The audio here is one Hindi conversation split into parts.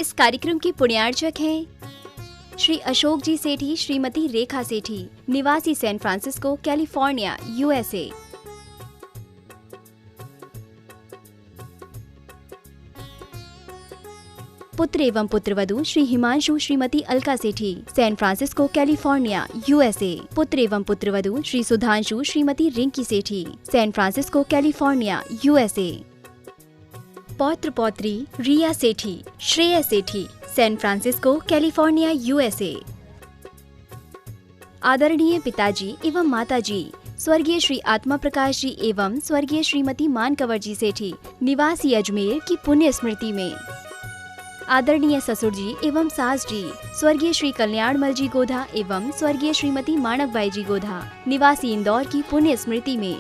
इस कार्यक्रम के पुण्यार्चक हैं श्री अशोक जी सेठी, श्रीमती रेखा सेठी, निवासी सैन फ्रांसिस्को, कैलिफोर्निया, USA। पुत्र एवं पुत्रवधू श्री हिमांशु, श्रीमती अलका सेठी, सैन फ्रांसिस्को, कैलिफोर्निया, USA। पुत्र एवं पुत्रवधू श्री सुधांशु, श्रीमती रिंकी सेठी, सैन फ्रांसिस्को, कैलिफोर्निया, USA। पौत्र पौत्री रिया सेठी, श्रेया सेठी, सैन फ्रांसिस्को, कैलिफोर्निया, USA। आदरणीय पिताजी एवं माताजी स्वर्गीय श्री आत्मा प्रकाश जी एवं स्वर्गीय श्रीमती मानकवर जी सेठी, निवासी अजमेर की पुण्य स्मृति में। आदरणीय ससुर जी एवं सास जी स्वर्गीय श्री कल्याणमल जी गोधा एवं स्वर्गीय श्रीमती माणकबाई जी गोधा, निवासी इंदौर की पुण्य स्मृति में।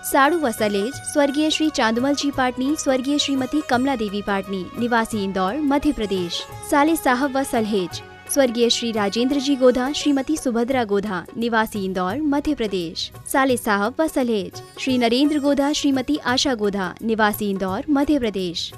साड़ू व सलेज स्वर्गीय श्री चांदमल जी पाटनी, स्वर्गीय श्रीमती कमला देवी पाटनी, निवासी इंदौर, मध्य प्रदेश। साले साहब व सलहेज स्वर्गीय श्री राजेंद्र जी गोधा, श्रीमती सुभद्रा गोधा, निवासी इंदौर, मध्य प्रदेश। साले साहब व सलहेज श्री नरेंद्र गोधा, श्रीमती आशा गोधा, निवासी इंदौर, मध्य प्रदेश।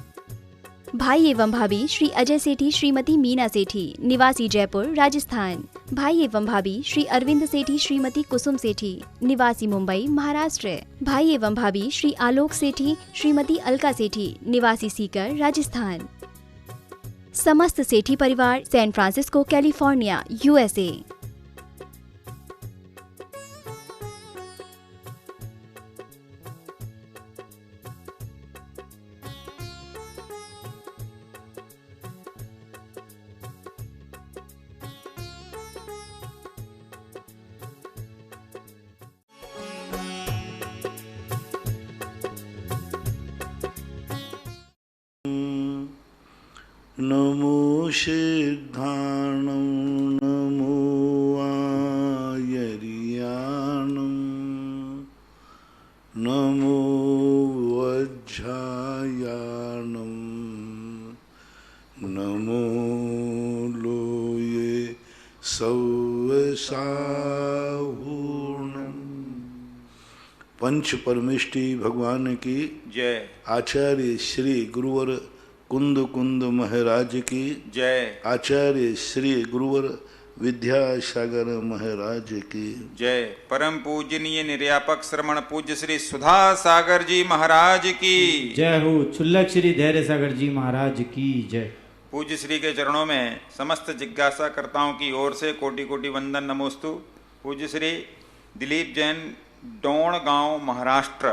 भाई एवं भाभी श्री अजय सेठी, श्रीमती मीना सेठी, निवासी जयपुर, राजस्थान। भाई एवं भाभी श्री अरविंद सेठी, श्रीमती कुसुम सेठी, निवासी मुंबई, महाराष्ट्र। भाई एवं भाभी श्री आलोक सेठी, श्रीमती अलका सेठी, निवासी सीकर, राजस्थान। समस्त सेठी परिवार, सैन फ्रांसिस्को, कैलिफोर्निया, USA। नमो सिद्धाणं नमो आयर्याणं नमो वज्रायाणं नमो लोये सौवसाहूर्णं। पंच परमेष्टि भगवान की जय। आचार्य श्री गुरुवर कुंद कुंद महाराज की जय। आचार्य श्री गुरुवर विद्यासागर महाराज की जय। परम पूजनीय निर्यापक श्रमण पूज्य श्री सुधा सागर जी महाराज की जय हो। छुल्लक श्री धैर्य सागर जी महाराज की जय। पूज्य श्री के चरणों में समस्त जिज्ञासा कर्ताओं की ओर से कोटि कोटि वंदन नमोस्तु। पूज्य श्री दिलीप जैन, डोण गांव, महाराष्ट्र,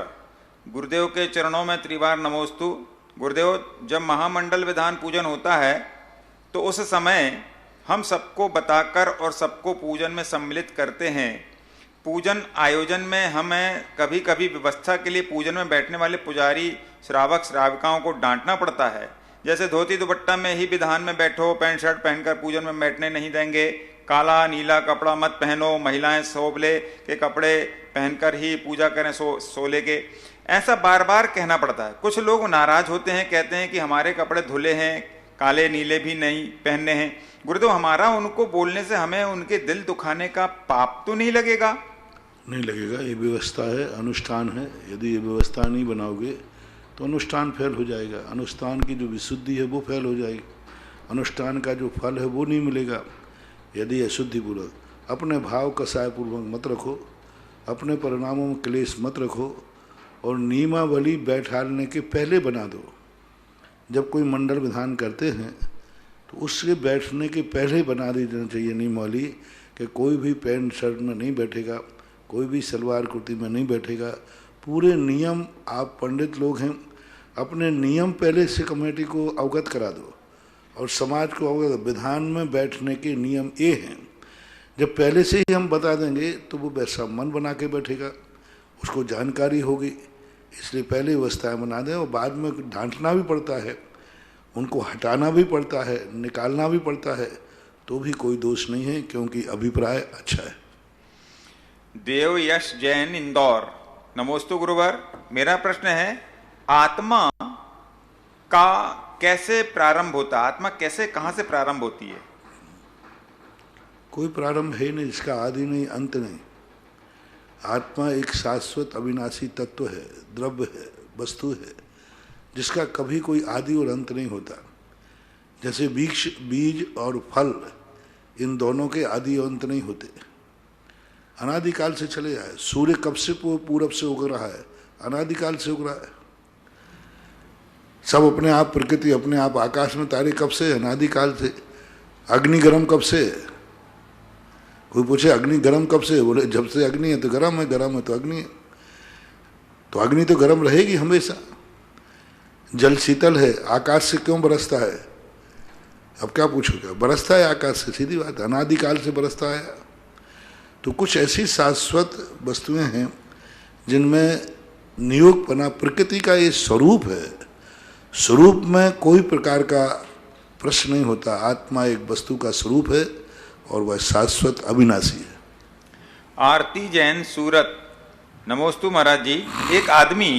गुरुदेव के चरणों में त्रिवार नमोस्तु। गुरुदेव, जब महामंडल विधान पूजन होता है तो उस समय हम सबको बताकर और सबको पूजन में सम्मिलित करते हैं। पूजन आयोजन में हमें कभी कभी व्यवस्था के लिए पूजन में बैठने वाले पुजारी, श्रावक, श्राविकाओं को डांटना पड़ता है। जैसे धोती दुपट्टा में ही विधान में बैठो, पैंट शर्ट पहनकर पूजन में बैठने नहीं देंगे, काला नीला कपड़ा मत पहनो, महिलाएं सोबले के कपड़े पहनकर ही पूजा करें, सोले के, ऐसा बार बार कहना पड़ता है। कुछ लोग नाराज होते हैं, कहते हैं कि हमारे कपड़े धुले हैं, काले नीले भी नहीं पहनने हैं। गुरुदेव, हमारा उनको बोलने से हमें उनके दिल दुखाने का पाप तो नहीं लगेगा? नहीं लगेगा, ये व्यवस्था है, अनुष्ठान है। यदि ये व्यवस्था नहीं बनाओगे तो अनुष्ठान फेल हो जाएगा। अनुष्ठान की जो विशुद्धि है वो फेल हो जाएगी, अनुष्ठान का जो फल है वो नहीं मिलेगा। यदि अशुद्धिपूर्वक अपने भाव कसायपूर्वक मत रखो, अपने परिणामों में क्लेश मत रखो और नियमावली बैठाने के पहले बना दो। जब कोई मंडल विधान करते हैं तो उसके बैठने के पहले बना देना चाहिए नियमावली कि कोई भी पैंट शर्ट में नहीं बैठेगा, कोई भी सलवार कुर्ती में नहीं बैठेगा। पूरे नियम, आप पंडित लोग हैं, अपने नियम पहले से कमेटी को अवगत करा दो और समाज को अवगत। विधान में बैठने के नियम ये हैं, जब पहले से ही हम बता देंगे तो वो वैसा मन बना के बैठेगा, उसको जानकारी होगी। इसलिए पहले व्यवस्थाएं बना दें और बाद में डांटना भी पड़ता है, उनको हटाना भी पड़ता है, निकालना भी पड़ता है, तो भी कोई दोष नहीं है, क्योंकि अभिप्राय अच्छा है। देव यश जैन, इंदौर, नमोस्तु गुरुवर। मेरा प्रश्न है, आत्मा का कैसे प्रारंभ होता है? आत्मा कैसे, कहाँ से प्रारंभ होती है? कोई प्रारंभ है नहीं, इसका आदि नहीं, अंत नहीं। आत्मा एक शाश्वत अविनाशी तत्व है, द्रव्य है, वस्तु है, जिसका कभी कोई आदि और अंत नहीं होता। जैसे बीज और फल, इन दोनों के आदि अंत नहीं होते, अनादिकाल से चले आए। सूर्य कब से पूरब से उग रहा है? अनादिकाल से उग रहा है। सब अपने आप, प्रकृति अपने आप, आकाश में तारे कब से? अनादिकाल से। अग्नि गर्म कब से? कोई पूछे अग्नि गर्म कब से? बोले जब से अग्नि है तो गर्म है, गर्म है तो अग्नि है। तो अग्नि तो गर्म रहेगी हमेशा। जल शीतल है, आकाश से क्यों बरसता है? अब क्या पूछोगे? बरसता है आकाश से, सीधी बात, अनादिकाल से बरसता है। तो कुछ ऐसी शाश्वत वस्तुएं हैं जिनमें नियोगपना, प्रकृति का ये स्वरूप है, स्वरूप में कोई प्रकार का प्रश्न नहीं होता। आत्मा एक वस्तु का स्वरूप है और वह शाश्वत अविनाशी है। आरती जैन सूरत, नमोस्तु महाराज जी। एक आदमी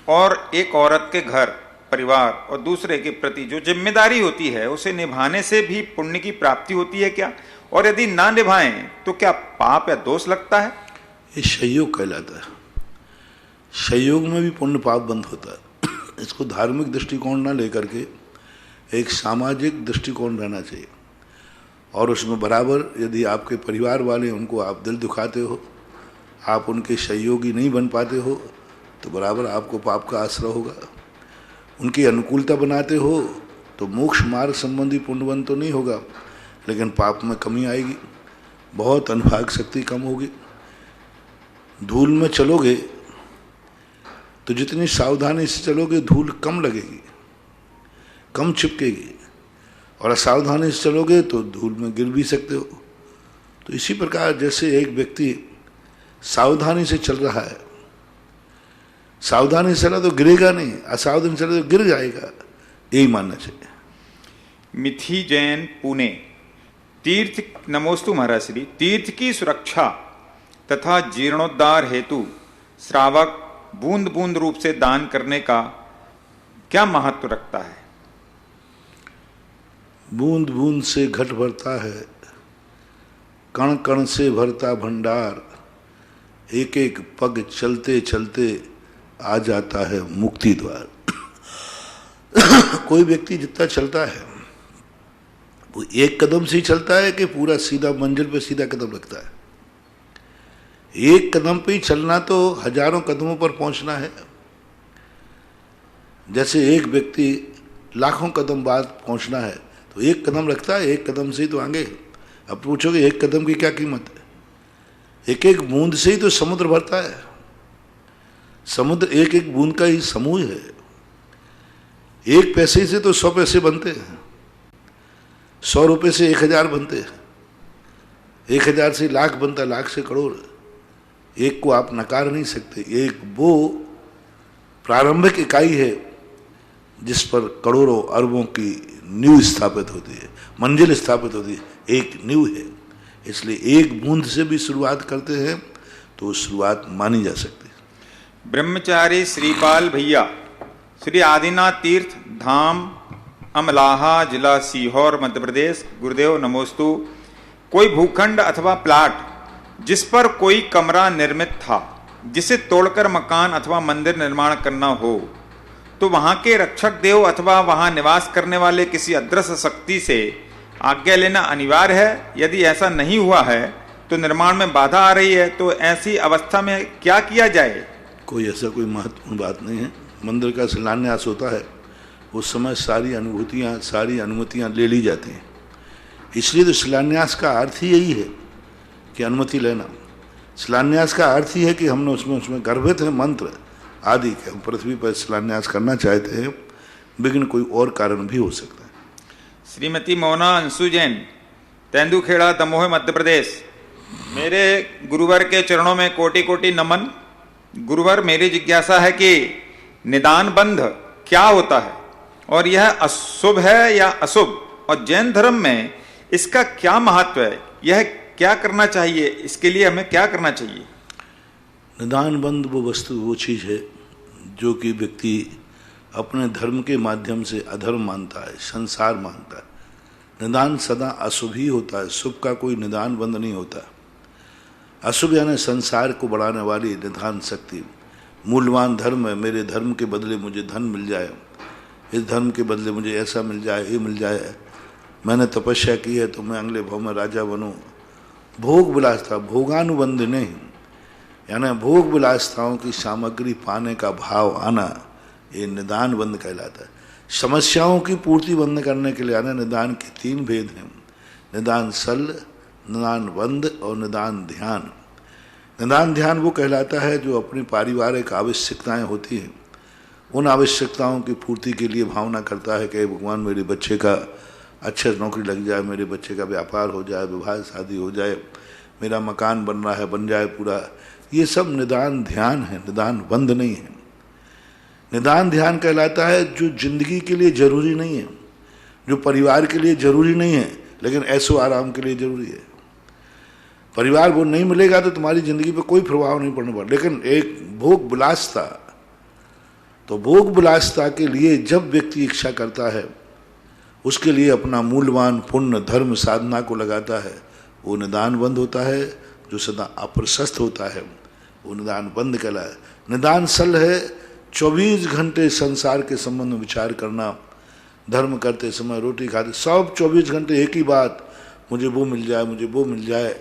और एक औरत के घर, परिवार और दूसरे के प्रति जो जिम्मेदारी होती है उसे निभाने से भी पुण्य की प्राप्ति होती है क्या? और यदि ना निभाएं तो क्या पाप या दोष लगता है? ये संयोग कहलाता है। संयोग में भी पुण्य पाप बंद होता है। इसको धार्मिक दृष्टिकोण ना लेकर के एक सामाजिक दृष्टिकोण रहना चाहिए। और उसमें बराबर यदि आपके परिवार वाले, उनको आप दिल दुखाते हो, आप उनके सहयोगी नहीं बन पाते हो, तो बराबर आपको पाप का आश्रय होगा। उनकी अनुकूलता बनाते हो तो मोक्ष मार्ग संबंधी पुण्यवन तो नहीं होगा, लेकिन पाप में कमी आएगी, बहुत अनुभाग शक्ति कम होगी। धूल में चलोगे तो जितनी सावधानी से चलोगे धूल कम लगेगी, कम चिपकेगी, और असावधानी से चलोगे तो धूल में गिर भी सकते हो। तो इसी प्रकार जैसे एक व्यक्ति सावधानी से चल रहा है, सावधानी से चला तो गिरेगा नहीं, असावधानी चला तो गिर जाएगा, यही मानना चाहिए। मिथि जैन पुणे, तीर्थ, नमोस्तु महाराज श्री। तीर्थ की सुरक्षा तथा जीर्णोद्धार हेतु श्रावक बूंद बूंद रूप से दान करने का क्या महत्व रखता है? बूंद बूंद से घट भरता है, कण कण से भरता भंडार, एक एक पग चलते चलते आ जाता है मुक्ति द्वार। कोई व्यक्ति जितना चलता है वो एक कदम से ही चलता है कि पूरा सीधा मंजिल पे सीधा कदम रखता है? एक कदम पे ही चलना तो हजारों कदमों पर पहुंचना है। जैसे एक व्यक्ति लाखों कदम बाद पहुंचना है तो एक कदम रखता है, एक कदम से ही तो आगे। अब पूछोगे एक कदम की क्या कीमत है? एक एक बूंद से ही तो समुद्र भरता है। समुद्र एक एक बूंद का ही समूह है। एक पैसे से तो 100 पैसे बनते हैं, 100 रुपये से 1000 बनते हैं, 1000 से लाख बनता, लाख से करोड़। एक को आप नकार नहीं सकते। एक वो प्रारंभिक इकाई है जिस पर करोड़ों अरबों की नींव स्थापित होती है, मंजिल स्थापित होती है, एक नींव है। इसलिए एक बूंद से भी शुरुआत करते हैं तो शुरुआत मानी जा सकती है। ब्रह्मचारी श्रीपाल भैया, श्री आदिनाथ तीर्थ धाम, अमलाहा, जिला सीहोर, मध्य प्रदेश। गुरुदेव नमोस्तु। कोई भूखंड अथवा प्लाट जिस पर कोई कमरा निर्मित था, जिसे तोड़कर मकान अथवा मंदिर निर्माण करना हो, तो वहां के रक्षक देव अथवा वहां निवास करने वाले किसी अदृश्य शक्ति से आज्ञा लेना अनिवार्य है? यदि ऐसा नहीं हुआ है तो निर्माण में बाधा आ रही है, तो ऐसी अवस्था में क्या किया जाए? कोई ऐसा कोई महत्वपूर्ण बात नहीं है। मंदिर का शिलान्यास होता है, उस समय सारी अनुभूतियाँ, सारी अनुमतियाँ ले ली जाती हैं। इसलिए तो शिलान्यास का अर्थ ही यही है कि अनुमति लेना। शिलान्यास का अर्थ ही है कि हमने उसमें गर्भित है मंत्र आदि के। हम पृथ्वी पर शिलान्यास करना चाहते हैं, विघ्न कोई और कारण भी हो सकता है। श्रीमती मोना अंशु जैन, तेंदुखेड़ा, दमोह, मध्य प्रदेश। मेरे गुरुवर के चरणों में कोटि कोटि नमन। गुरुवर, मेरी जिज्ञासा है कि निदान बंध क्या होता है और यह अशुभ है या अशुभ, और जैन धर्म में इसका क्या महत्व है? यह क्या करना चाहिए? इसके लिए हमें क्या करना चाहिए? निदान बंध वो वस्तु, वो चीज़ है जो कि व्यक्ति अपने धर्म के माध्यम से अधर्म मानता है, संसार मानता है। निदान सदा अशुभ ही होता है, शुभ का कोई निदान बंध नहीं होता। अशुभ यानी संसार को बढ़ाने वाली निदान शक्ति। मूल्यवान धर्म है, मेरे धर्म के बदले मुझे धन मिल जाए, इस धर्म के बदले मुझे ऐसा मिल जाए, ये मिल जाए, मैंने तपस्या की है तो मैं अगले भाव में राजा बनूं। भोग विलासता, भोगानुबंध नहीं, यानी भोग विलासताओं की सामग्री पाने का भाव आना, ये निदान बंध कहलाता है। समस्याओं की पूर्ति बंद करने के लिए आना, निदान के 3 भेद हैं, निदान सल, निदान बंध और निदान ध्यान। निदान ध्यान वो कहलाता है जो अपनी पारिवारिक आवश्यकताएं होती हैं, उन आवश्यकताओं की पूर्ति के लिए भावना करता है कि भगवान मेरे बच्चे का अच्छे नौकरी लग जाए, मेरे बच्चे का व्यापार हो जाए, विवाह शादी हो जाए, मेरा मकान बन रहा है, बन जाए पूरा। ये सब निदान ध्यान है, निदान बंध नहीं है। निदान ध्यान कहलाता है जो जिंदगी के लिए जरूरी नहीं है, जो परिवार के लिए जरूरी नहीं है, लेकिन ऐशो आराम के लिए जरूरी है। परिवार वो नहीं मिलेगा तो तुम्हारी जिंदगी पे कोई प्रभाव नहीं पड़ने वाला। लेकिन एक भोग विलासता, तो भोग विलासता के लिए जब व्यक्ति इच्छा करता है, उसके लिए अपना मूल्यवान पुण्य धर्म साधना को लगाता है, वो निदान बंद होता है। जो सदा अप्रशस्त होता है वो निदान बंद कहलाए। निदान सल है 24 घंटे संसार के संबंध में विचार करना, धर्म करते समय, रोटी खाते सब 24 घंटे एक ही बात, मुझे वो मिल जाए, मुझे वो मिल जाए,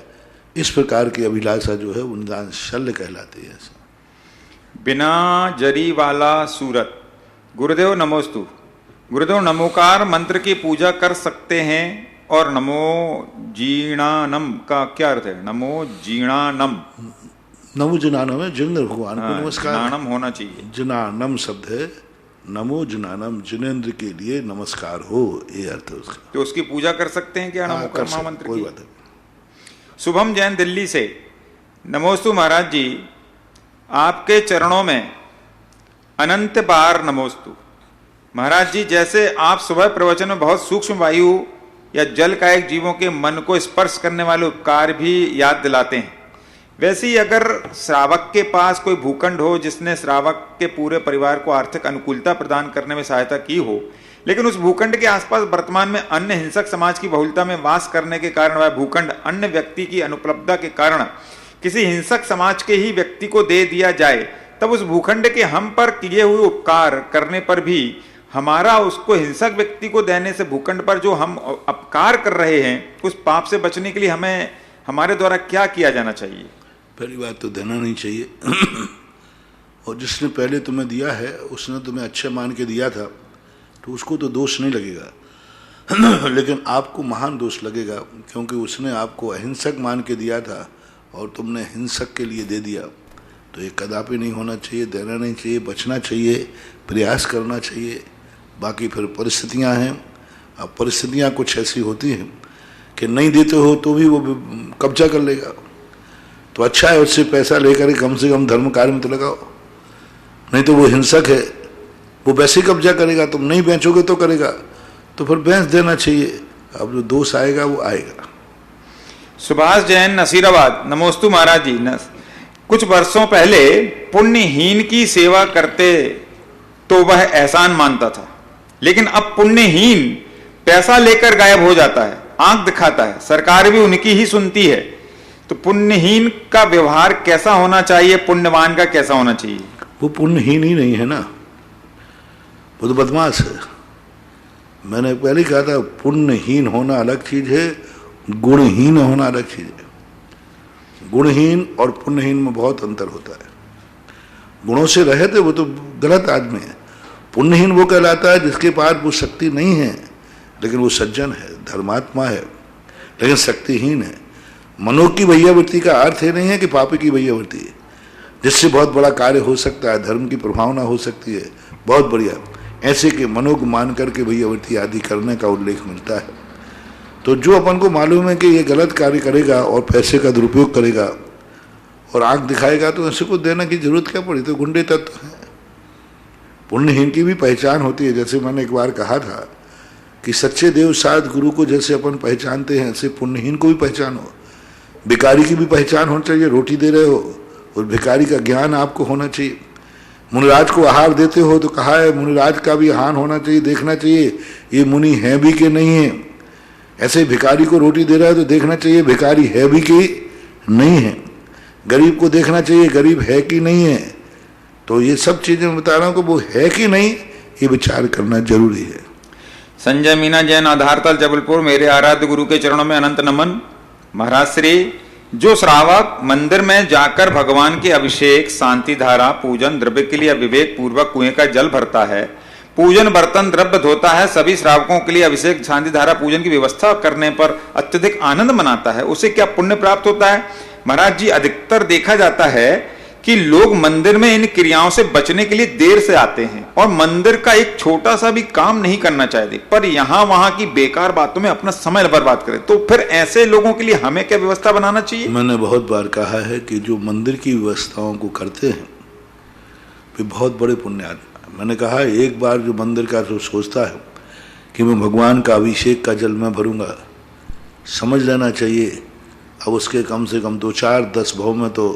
इस प्रकार की अभिलाषा जो है वो निदान शल्य कहलाती है। बिना जरी वाला सूरत। गुरुदेव नमोस्तु। गुरुदेव नमोकार मंत्र की पूजा कर सकते हैं और नमो जीणानम का क्या अर्थ है? नमो जीणानम, नमो जिनानम है जिनेंद्र भगवान को नमस्कार। जिनानम होना चाहिए। जिनानम शब्द है, नमो जिनानम, जिनेंद्र के लिए नमस्कार हो, ये अर्थ है उसका। तो उसकी पूजा कर सकते हैं क्या नमोकार कर मंत्र कोई की? बात नहीं। शुभम जैन दिल्ली से। नमोस्तु महाराज जी, आपके चरणों में अनंत बार नमोस्तु। महाराज जी, जैसे आप सुबह प्रवचन में बहुत सूक्ष्म वायु या जल कायक जीवों के मन को स्पर्श करने वाले उपकार भी याद दिलाते हैं, वैसे ही अगर श्रावक के पास कोई भूखंड हो जिसने श्रावक के पूरे परिवार को आर्थिक अनुकूलता प्रदान करने में सहायता की हो, लेकिन उस भूखंड के आसपास वर्तमान में अन्य हिंसक समाज की बहुलता में वास करने के कारण वह भूखंड अन्य व्यक्ति की अनुपलब्धता के कारण किसी हिंसक समाज के ही व्यक्ति को दे दिया जाए, तब उस भूखंड के हम पर किए हुए उपकार करने पर भी हमारा उसको हिंसक व्यक्ति को देने से भूखंड पर जो हम अपकार कर रहे हैं उस पाप से बचने के लिए हमें हमारे द्वारा क्या किया जाना चाहिए? पहली बात तो देना नहीं चाहिए और जिसने पहले तुम्हें दिया है उसने तुम्हें अच्छे मान के दिया था तो उसको तो दोष नहीं लगेगा लेकिन आपको महान दोष लगेगा, क्योंकि उसने आपको अहिंसक मान के दिया था और तुमने हिंसक के लिए दे दिया। तो ये कदापि नहीं होना चाहिए, देना नहीं चाहिए, बचना चाहिए, प्रयास करना चाहिए। बाकी फिर परिस्थितियां हैं, अब परिस्थितियां कुछ ऐसी होती हैं कि नहीं देते हो तो भी वो कब्जा कर लेगा, तो अच्छा है उससे पैसा लेकर कम से कम धर्म कार्य में तो लगाओ, नहीं तो वो हिंसक है, वो वैसे ही कब्जा करेगा, तुम नहीं बेचोगे तो करेगा, तो फिर बेच देना चाहिए। अब जो दोष आएगा वो आएगा। सुभाष जैन नसीराबाद। नमोस्तु महाराज जी, कुछ वर्षों पहले पुण्यहीन की सेवा करते तो वह एहसान मानता था, लेकिन अब पुण्यहीन पैसा लेकर गायब हो जाता है, आंख दिखाता है, सरकार भी उनकी ही सुनती है। तो पुण्यहीन का व्यवहार कैसा होना चाहिए, पुण्यवान का कैसा होना चाहिए? वो पुण्यहीन ही नहीं है ना, वो तो बदमाश है। मैंने पहले ही कहा था पुण्यहीन होना अलग चीज है, गुणहीन होना अलग चीज है। गुणहीन और पुण्यहीन में बहुत अंतर होता है। गुणों से रहे थे वो तो गलत आदमी है। पुण्यहीन वो कहलाता है जिसके पास वो शक्ति नहीं है लेकिन वो सज्जन है, धर्मात्मा है, लेकिन शक्तिहीन है। मनो की भैयावृत्ति का अर्थ ये नहीं है कि पापी की भैयावृत्ति है, जिससे बहुत बड़ा कार्य हो सकता है, धर्म की प्रभावना हो सकती है, बहुत बढ़िया। ऐसे के मनो को मान करके भैयावृत्ति आदि करने का उल्लेख मिलता है। तो जो अपन को मालूम है कि ये गलत कार्य करेगा और पैसे का दुरुपयोग करेगा और आंख दिखाएगा, तो ऐसे को देने की जरूरत क्या पड़ी? तो गुंडे तत्व है। पुण्यहीन की भी पहचान होती है। जैसे मैंने एक बार कहा था कि सच्चे देव साध गुरु को जैसे अपन पहचानते हैं, ऐसे पुण्यहीन को भी पहचानो। भिखारी की भी पहचान होनी चाहिए, रोटी दे रहे हो और भिखारी का ज्ञान आपको होना चाहिए। मुनिराज को आहार देते हो तो कहा है मुनिराज का भी आहार होना चाहिए, देखना चाहिए ये मुनि है भी कि नहीं है। ऐसे भिखारी को रोटी दे रहा है तो देखना चाहिए भिखारी है भी कि नहीं है। गरीब को देखना चाहिए गरीब है कि नहीं है। तो ये सब चीजें मैं बता रहा हूँ कि वो है कि नहीं, ये विचार करना जरूरी है। संजय मीना जैन, आधारतल, जबलपुर। मेरे आराध्य गुरु के चरणों में अनंत नमन। महाराज श्री, जो श्रावक मंदिर में जाकर भगवान के अभिषेक, शांति धारा, पूजन द्रव्य के लिए विवेक पूर्वक कुएं का जल भरता है, पूजन बर्तन द्रव्य धोता है, सभी श्रावकों के लिए अभिषेक, शांति धारा, पूजन की व्यवस्था करने पर अत्यधिक आनंद मनाता है, उसे क्या पुण्य प्राप्त होता है? महाराज जी, अधिकतर देखा जाता है कि लोग मंदिर में इन क्रियाओं से बचने के लिए देर से आते हैं और मंदिर का एक छोटा सा भी काम नहीं करना चाहते, पर यहां वहां की बेकार बातों में अपना समय बर्बाद करें। तो फिर ऐसे लोगों के लिए हमें क्या व्यवस्था बनाना चाहिए? मैंने बहुत बार कहा है कि जो मंदिर की व्यवस्थाओं को करते हैं वे बहुत बड़े पुण्य आदमी। मैंने कहा एक बार जो मंदिर का जो सोचता है कि मैं भगवान का अभिषेक का जल मैं भरूंगा, समझ लेना चाहिए अब उसके कम से कम 2, 4, 10 भाव में तो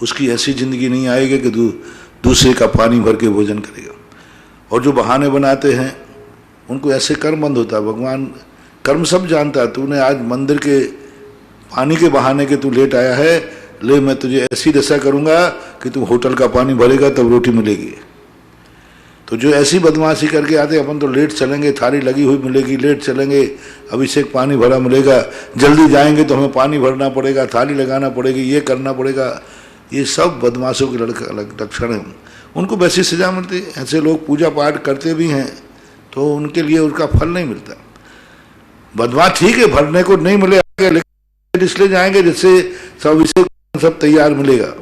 उसकी ऐसी जिंदगी नहीं आएगी कि दूसरे का पानी भर के भोजन करेगा। और जो बहाने बनाते हैं उनको ऐसे कर्म बंद होता है। भगवान कर्म सब जानता है। तूने आज मंदिर के पानी के बहाने के तू लेट आया है, ले मैं तुझे ऐसी दशा करूंगा कि तू होटल का पानी भरेगा तब रोटी मिलेगी। तो जो ऐसी बदमाशी करके आते, अपन तो लेट चलेंगे, थाली लगी हुई मिलेगी, लेट चलेंगे, अभिषेक पानी भरा मिलेगा, जल्दी जाएंगे तो हमें पानी भरना पड़ेगा, थाली लगाना पड़ेगी, ये करना पड़ेगा। ये सब बदमाशों के लक्षण हैं। उनको वैसी सजा मिलती है। ऐसे लोग पूजा पाठ करते भी हैं तो उनके लिए उसका फल नहीं मिलता। बदमाश ठीक है, भरने को नहीं मिलेगा लेकिन इसलिए जाएंगे जिससे सब तैयार मिलेगा।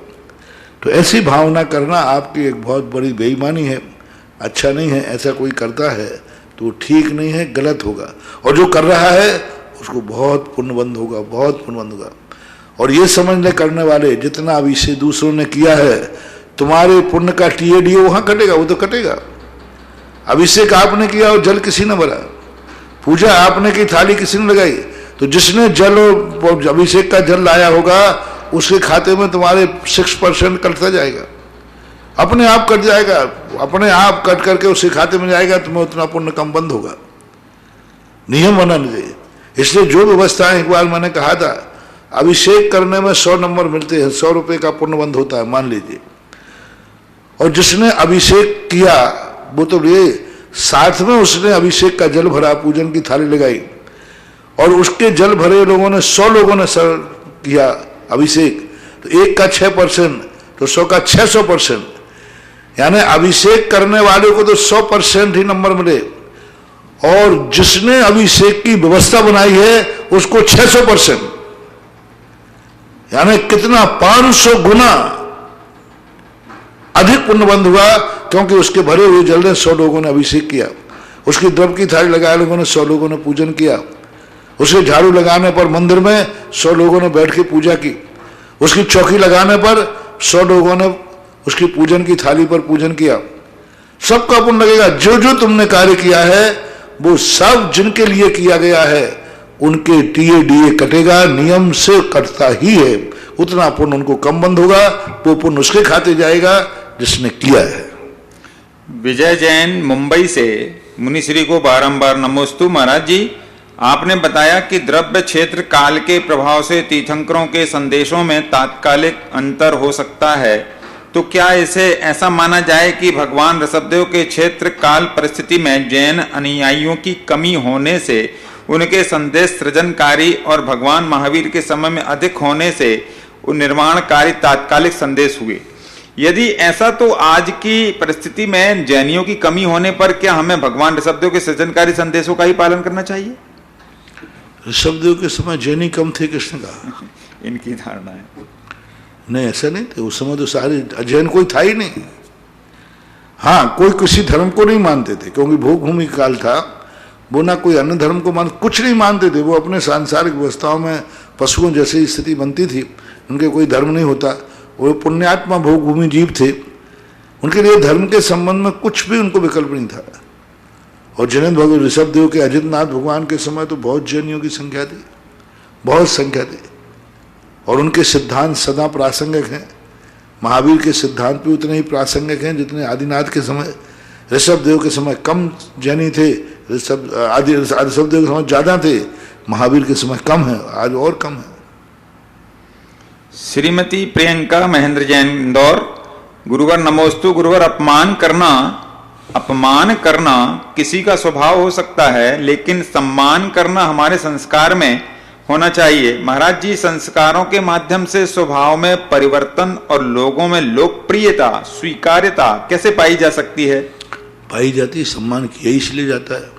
तो ऐसी भावना करना आपकी एक बहुत बड़ी बेईमानी है, अच्छा नहीं है। ऐसा कोई करता है तो ठीक नहीं है, गलत होगा। और जो कर रहा है उसको बहुत पुण्यबंद होगा, बहुत पुण्यबंद होगा। और ये समझने करने वाले जितना अभिषेक दूसरों ने किया है, तुम्हारे पुण्य का टीएडीए वहां कटेगा, वो तो कटेगा। अभिषेक आपने किया और जल किसी ने भरा, पूजा आपने की, थाली किसी ने लगाई, तो जिसने जल और अभिषेक का जल लाया होगा उसके खाते में तुम्हारे 6% कटता जाएगा, अपने आप कट जाएगा, अपने आप कट करके उसके खाते में जाएगा, तुम्हें उतना पुण्य कम बंद होगा। नियम बनाना चाहिए। इसलिए जो व्यवस्था एक बार मैंने कहा था, अभिषेक करने में 100 नंबर मिलते हैं, 100 रुपये का पुण्य बंद होता है, मान लीजिए। और जिसने अभिषेक किया वो तो ये साथ में उसने अभिषेक का जल भरा, पूजन की थाली लगाई, और उसके जल भरे लोगों ने 100 लोगों ने किया अभिषेक, तो 1 का 6%, तो 100 का 600%। यानी अभिषेक करने वाले को तो 100% ही नंबर मिले, और जिसने अभिषेक की व्यवस्था बनाई है उसको 600%। यानी कितना 500 गुना अधिक पुण्यबंध हुआ, क्योंकि उसके भरे हुए जल ने 100 लोगों ने अभिषेक किया, उसकी द्रव्य की थाली लगाए लोगों ने 100 लोगों ने पूजन किया, उसके झाड़ू लगाने पर मंदिर में 100 लोगों ने बैठ के पूजा की, उसकी चौकी लगाने पर 100 लोगों ने उसकी पूजन की थाली पर पूजन किया। सबका पुण्य लगेगा। जो जो तुमने कार्य किया है वो सब जिनके लिए किया गया है उनके टीए कटेगा, नियम से कटता ही है। उतना पुण्य उनको कम बंद होगा, वो पुण्य उसके खाते जाएगा जिसने किया है। विजय जैन, मुंबई से। मुनिश्री को बारंबार नमोस्तु। महाराज जी, आपने बताया कि द्रव्य क्षेत्र काल के प्रभाव से तीर्थंकरों के संदेशों में तात्कालिक अंतर हो सकता है, तो क्या इसे ऐसा माना जाए कि भगवान ऋषभदेव के क्षेत्र काल परिस्थिति में जैन अनुयायियों की कमी होने से उनके संदेश सृजनकारी और भगवान महावीर के समय में अधिक होने से निर्माणकारी तात्कालिक संदेश हुए? यदि ऐसा, तो आज की परिस्थिति में जैनियों की कमी होने पर क्या हमें भगवान ऋषभदेव के सृजनकारी संदेशों का ही पालन करना चाहिए? ऋषभदेव के समय जैनी कम थे, किसने कहा? इनकी धारणा है। नहीं, ऐसा नहीं थे। उस समय तो सारे जैन कोई था ही नहीं। हाँ, कोई किसी धर्म को नहीं मानते थे, क्योंकि भोग भूमि काल था। वो ना कोई अन्य धर्म को कुछ नहीं मानते थे। वो अपने सांसारिक व्यवस्थाओं में पशुओं जैसी स्थिति बनती थी, उनके कोई धर्म नहीं होता। वो पुण्यात्मा भोग भूमि जीव थे, उनके लिए धर्म के संबंध में कुछ भी उनको विकल्प नहीं था। और जैन भगवान ऋषभदेव के अजितनाथ भगवान के समय तो बहुत जैनियों की संख्या थी, बहुत संख्या थी, और उनके सिद्धांत सदा प्रासंगिक हैं। महावीर के सिद्धांत भी उतने ही प्रासंगिक हैं जितने आदिनाथ के समय। ऋषभदेव के समय कम जैनी थे, ऋषभदेव के समय ज्यादा थे, महावीर के समय कम है, आज और कम है। श्रीमती प्रियंका महेंद्र जैन, इंदौर। गुरुवर नमोस्तु। गुरुवर, अपमान करना अपमान करना किसी का स्वभाव हो सकता है, लेकिन सम्मान करना हमारे संस्कार में होना चाहिए। महाराज जी, संस्कारों के माध्यम से स्वभाव में परिवर्तन और लोगों में लोकप्रियता, स्वीकार्यता कैसे पाई जा सकती है? पाई जाती है, सम्मान किया इसलिए जाता है।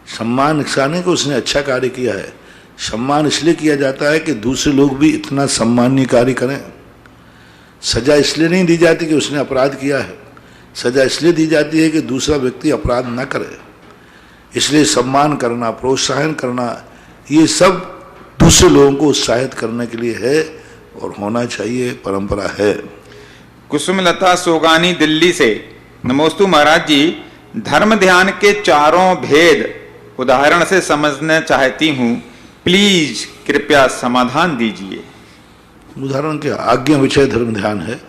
सम्मान इसका नहीं कि उसने अच्छा कार्य किया है, सम्मान इसलिए किया जाता है कि दूसरे लोग भी इतना सम्माननीय कार्य करें। सजा इसलिए नहीं दी जाती कि उसने अपराध किया है, सजा इसलिए दी जाती है कि दूसरा व्यक्ति अपराध न करे। इसलिए सम्मान करना, प्रोत्साहन करना, ये सब दूसरे लोगों को उत्साहित करने के लिए है और होना चाहिए, परंपरा है। कुसुमलता सोगानी दिल्ली से, नमोस्तु महाराज जी, धर्म ध्यान के चारों भेद उदाहरण से समझना चाहती हूँ, प्लीज कृपया समाधान दीजिए। उदाहरण क्या? आज्ञा विषय धर्म ध्यान है,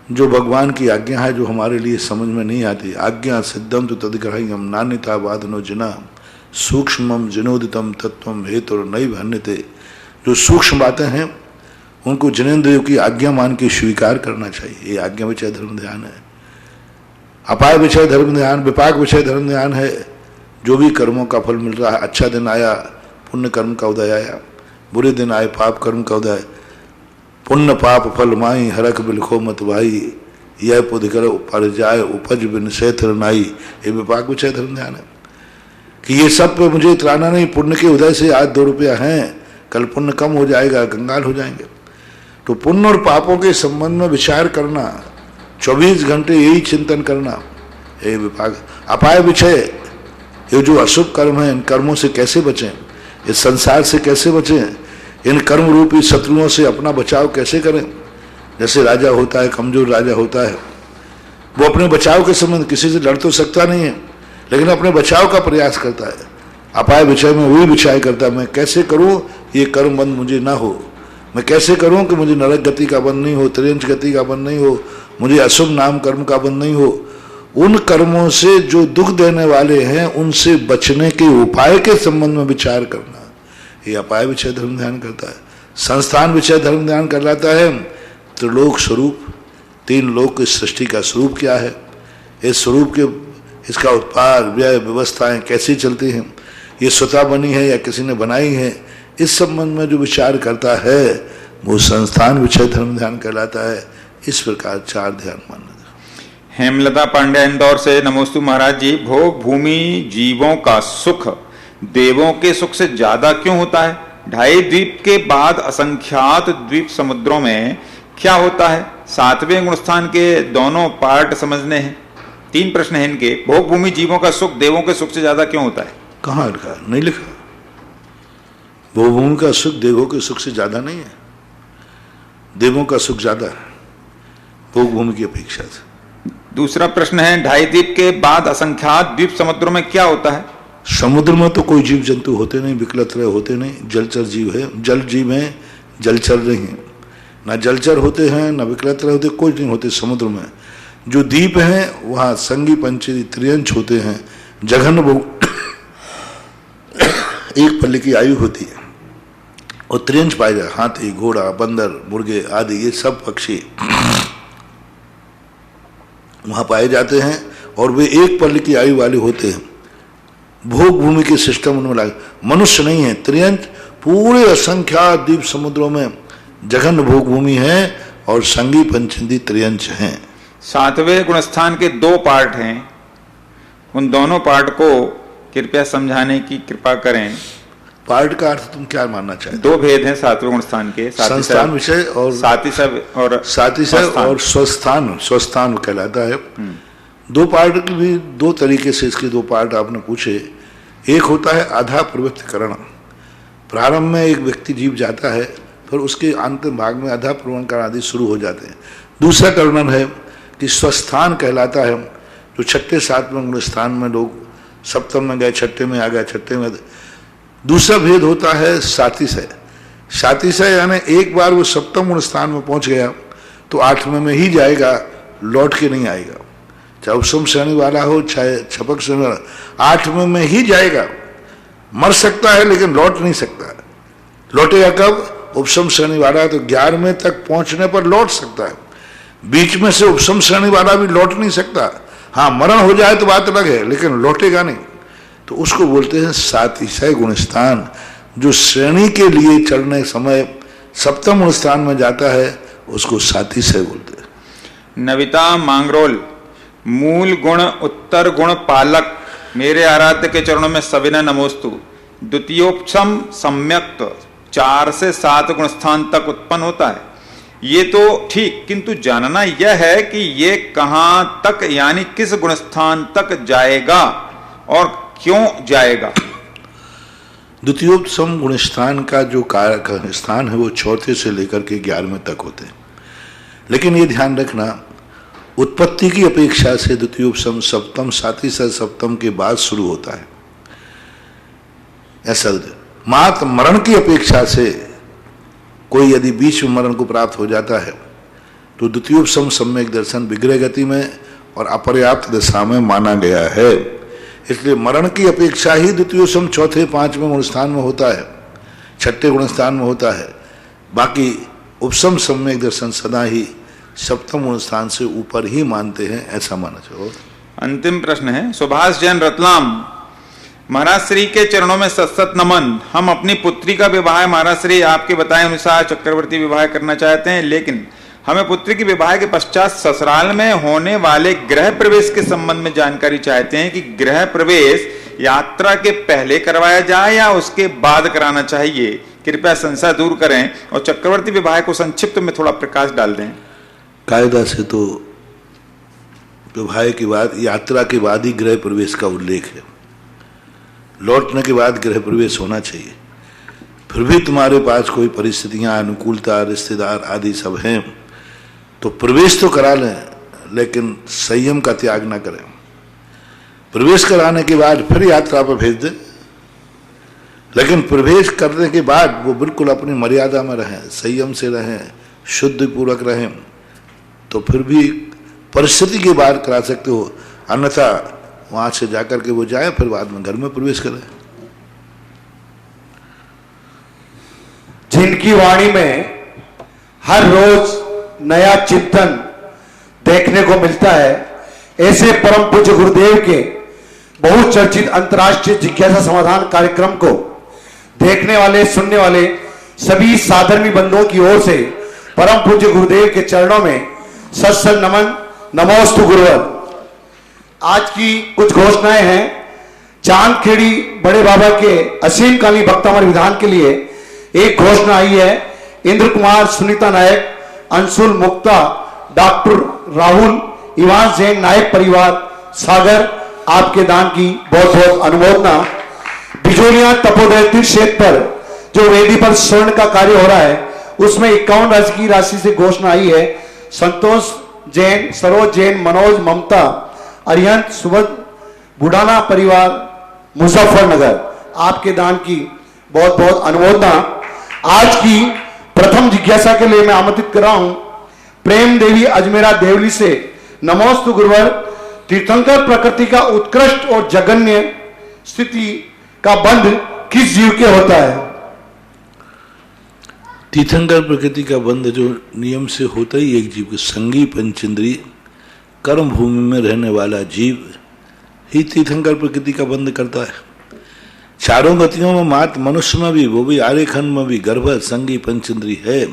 जो भगवान की आज्ञा है, जो हमारे लिए समझ में नहीं आती। आज्ञा सिद्धम तो तदग्रह्यम नान्यथा वादनो जना सूक्ष्मम जिनोदितम तत्वम हेतु नई भन्यते। जो सूक्ष्म बातें हैं उनको जिनेन्द्रियों की आज्ञा मान के स्वीकार करना चाहिए। ये आज्ञा विषय धर्म ध्यान है। अपाय विषय धर्म ध्यान, विपाक विषय धर्म ध्यान है। जो भी कर्मों का फल मिल रहा है, अच्छा दिन आया पुण्य कर्म का उदय आया, बुरे दिन आए पाप कर्म का उदय। पुण्य पाप फल माई हरक बिलखो मत भाई, यह पुदकर पर जाए उपज बिन सेथ नाई। ये विपाक विषय धर्म ध्यान है कि ये सब पे मुझे इतराना नहीं। पुण्य के उदय से आज 2 रुपया हैं, कल पुण्य कम हो जाएगा, कंगाल हो जाएंगे। तो पुण्य और पापों के संबंध में विचार करना, 24 घंटे यही चिंतन करना, ये विपाक। अपाय विषय, ये जो अशुभ कर्म है, इन कर्मों से कैसे बचें, इस संसार से कैसे बचें, इन कर्म रूपी शत्रुओं से अपना बचाव कैसे करें। जैसे राजा होता है, कमजोर राजा होता है, वो अपने बचाव के संबंध किसी से लड़ तो सकता नहीं है, लेकिन अपने बचाव का प्रयास करता है। अपाय विषय में वही विचार करता है, मैं कैसे करूं ये कर्म बंद मुझे ना हो, मैं कैसे करूं कि मुझे नरक गति का बंद नहीं हो, त्रियंश गति का बंद नहीं हो, मुझे अशुभ नाम कर्म का बंद नहीं हो। उन कर्मों से जो दुख देने वाले हैं उनसे बचने के उपाय के संबंध में विचार करना, ये अपाय विषय धर्म ध्यान करता है। संस्थान विषय धर्म ध्यान कहलाता है त्रिलोक स्वरूप, 3 लोक की सृष्टि का स्वरूप क्या है, इस स्वरूप के इसका उत्पाद व्यय व्यवस्थाएं कैसी चलती हैं, ये स्वतः बनी है या किसी ने बनाई है, इस संबंध में जो विचार करता है वो संस्थान विषय धर्म ध्यान कहलाता है। इस प्रकार 4 ध्यान मानना। हेमलता पांडे इंदौर से, नमोस्तु महाराज जी, भोग भूमि जीवों का सुख देवों के सुख से ज्यादा क्यों होता है? 2.5 द्वीप के बाद असंख्यात द्वीप समुद्रों में क्या होता है? 7वें गुणस्थान के दोनों पार्ट समझने हैं। 3 प्रश्न हैं इनके। भोग भूमि जीवों का सुख देवों के सुख से ज्यादा क्यों होता है? कहाँ लिखा? नहीं लिखा। भोग भूमि का सुख देवों के सुख से ज्यादा नहीं है, देवों का सुख ज्यादा है भोग भूमि की अपेक्षा से। दूसरा प्रश्न है, 2.5 द्वीप के बाद असंख्यात द्वीप समुद्रों में क्या होता है? समुद्र में तो कोई जीव जंतु होते नहीं, विकलत्रय होते नहीं, जलचर जीव है, जल जीव हैं, जलचर नहीं है। ना जलचर होते हैं ना विकलत्रय होते, कोई नहीं होते समुद्र में। जो द्वीप हैं वहाँ संगी पंचरी त्रियंश होते हैं, जघन भोग 1 पल्ले की आयु होती है और त्रियंश पाए जाए, हाथी घोड़ा बंदर मुर्गे आदि ये सब पक्षी वहाँ पाए जाते हैं और वे 1 पल्ले की आयु वाले होते हैं। भोग भूमि के सिस्टम उनमें लागे, मनुष्य नहीं है, त्रियंश पूरे असंख्यात द्वीप समुद्रों में जघन भोग भूमि है और संगी पंचंदी त्रियंश हैं। 7वें गुणस्थान के 2 पार्ट हैं, उन दोनों पार्ट को कृपया समझाने की कृपा करें। पार्ट का अर्थ तुम क्या मानना चाहते? 2 भेद हैं 7वें गुणस्थान के, संस्थान विषय और सातिशय और स्वस्थान। स्वस्थान कहलाता है। 2 पार्ट की भी 2 तरीके से इसके 2 पार्ट आपने पूछे। एक होता है आधा प्रवृत्तिकरण, प्रारंभ में एक व्यक्ति जीव जाता है, फिर उसके अंतिम भाग में आधा प्रवणकरण आदि शुरू हो जाते हैं। दूसरा करण है कि स्वस्थान कहलाता है, जो 6ठे 7वें गुण स्थान में लोग सप्तम में गए, 6ठे में आ गए, 6ठे में। दूसरा भेद होता है सातिशय। सातिशय यानी एक बार वो सप्तम गुण स्थान में पहुंच गया तो 8वें में ही जाएगा, लौट के नहीं आएगा। चाहे उपसम श्रेणी वाला हो चाहे छपक श्रेणी वाला, 8वें में ही जाएगा। मर सकता है लेकिन लौट नहीं सकता। लौटेगा कब? उपसम श्रेणी वाला तो 11वें तक पहुंचने पर लौट सकता है, बीच में से उपसम श्रेणी वाला भी लौट नहीं सकता। हाँ, मरण हो जाए तो बात अलग है, लेकिन लौटेगा नहीं। तो उसको बोलते हैं सातिशय गुण स्थान। जो श्रेणी के लिए चढ़ने समय सप्तम गुण स्थान में जाता है उसको सातिशय बोलते हैं। नविता मांगरोल, मूल गुण उत्तर गुण पालक मेरे आराध्य के चरणों में सविनय नमोस्तु। द्वितीयोपम सम्यक्त 4 से 7 गुण स्थान तक उत्पन्न होता है, ये तो ठीक, किंतु जानना यह है कि ये कहां तक यानी किस गुण स्थान तक जाएगा और क्यों जाएगा। द्वितीयोपम गुण स्थान का जो कारक स्थान है वो 4 से लेकर के 11वें तक होते हैं। लेकिन ये ध्यान रखना, उत्पत्ति की अपेक्षा से द्वितीयोपम सप्तम सातिशय सप्तम के बाद शुरू होता है। ऐसा मात्र मरण की अपेक्षा से कोई यदि बीच में मरण को प्राप्त हो जाता है तो द्वितीयोपम सम्यक दर्शन विग्रह गति में और अपर्याप्त दशा में माना गया है। इसलिए मरण की अपेक्षा ही द्वितीयोपम 4, 5वें गुण स्थान में होता है, 6ठे गुण स्थान में होता है। बाकी उपसम सम्यक दर्शन सदा ही सप्तम गुण स्थान से ऊपर ही मानते हैं, ऐसा माना चाहिए। अंतिम प्रश्न है सुभाष जैन रतलाम, महाराज श्री के चरणों में सत नमन। हम अपनी पुत्री का विवाह महाराज श्री आपके बताए अनुसार चक्रवर्ती विवाह करना चाहते हैं, लेकिन हमें पुत्री के विवाह के पश्चात ससुराल में होने वाले गृह प्रवेश के संबंध में जानकारी चाहते हैं कि गृह प्रवेश यात्रा के पहले करवाया जाए या उसके बाद कराना चाहिए। कृपया संशय दूर करें और चक्रवर्ती विवाह को संक्षिप्त में थोड़ा प्रकाश डाल दें। कायदा से तो विवाह के बाद, यात्रा के बाद ही गृह प्रवेश का उल्लेख है। लौटने के बाद गृह प्रवेश होना चाहिए। फिर भी तुम्हारे पास कोई परिस्थितियां, अनुकूलता, रिश्तेदार आदि सब हैं तो प्रवेश तो करा लें, लेकिन संयम का त्याग ना करें। प्रवेश कराने के बाद फिर यात्रा पर भेज दें, लेकिन प्रवेश करने के बाद वो बिल्कुल अपनी मर्यादा में रहें, संयम से रहें, शुद्धि पूर्वक रहें, तो फिर भी परिस्थिति के बाद करा सकते हो। अन्यथा वहां से जाकर के वो जाए, फिर बाद में घर में प्रवेश करें। जिनकी वाणी में हर रोज नया चिंतन देखने को मिलता है, ऐसे परम पूज्य गुरुदेव के बहुचर्चित अंतर्राष्ट्रीय जिज्ञासा समाधान कार्यक्रम को देखने वाले, सुनने वाले सभी साधर्मी बंधुओं की ओर से परम पूज्य गुरुदेव के चरणों में सत्संग नमन, नमोस्तु गुरुवर। आज की कुछ घोषणाएं हैं। चांदखेड़ी बड़े बाबा के असीम काली भक्तामर विधान के लिए एक घोषणा आई है। इंद्र कुमार, सुनीता नायक, अंशुल मुक्ता, डॉक्टर राहुल, इवान जैन नायक परिवार सागर, आपके दान की बहुत बहुत अनुमोदना। बिजोलिया तपोदय तीर्थ क्षेत्र पर जो वेदी पर स्वर्ण का कार्य हो रहा है उसमें 51 राशि से घोषणा आई है। संतोष जैन, सरोज जैन, मनोज, ममता, अरिहंत, सुबह, बुढ़ाना परिवार मुजफ्फरनगर, आपके दान की बहुत बहुत अनुमोदना। आज की प्रथम जिज्ञासा के लिए मैं आमंत्रित कर रहा हूं प्रेम देवी अजमेरा देवली से। नमोस्तु गुरुवर। तीर्थंकर प्रकृति का उत्कृष्ट और जघन्य स्थिति का बंध किस जीव के होता है? तीर्थंकर प्रकृति का बंध जो नियम से होता ही एक जीव के संगी पंचेंद्रिय कर्म भूमि में रहने वाला जीव ही तीर्थंकर प्रकृति का बंध करता है। चारों गतियों में मात्र मनुष्य में भी, वो भी आर्यखंड में भी गर्भ संगी पंचेंद्रिय है,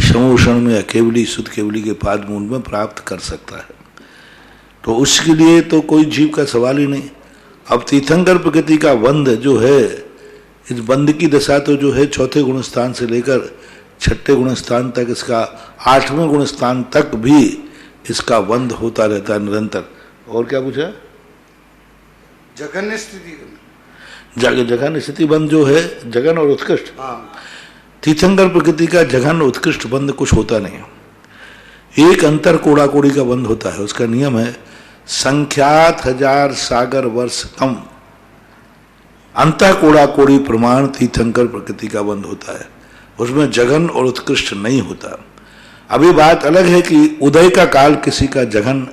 समूषण में केवली शुद्ध केवली के पाद मूल में प्राप्त कर सकता है। तो उसके लिए तो कोई जीव का सवाल ही नहीं। अब तीर्थंकर प्रकृति का बंध जो है, इस बंध की दशा तो जो है 4थे गुण स्थान से लेकर 6ठे गुण स्थान तक, इसका 8वें गुण स्थान तक भी इसका बंध होता रहता है निरंतर। और क्या पूछा? जघन्य स्थिति, जघन स्थिति बंध जो है, जघन और उत्कृष्ट। तीर्थंकर प्रकृति का जघन उत्कृष्ट बंध कुछ होता नहीं। एक अंतर कोड़ा कोड़ी का बंध होता है। उसका नियम है संख्यात 1000 सागर वर्ष कम अंतर कोड़ा कोड़ी प्रमाण तीर्थंकर प्रकृति का बंध होता है। उसमें जघन और उत्कृष्ट नहीं होता। अभी बात अलग है कि उदय का काल किसी का जघन,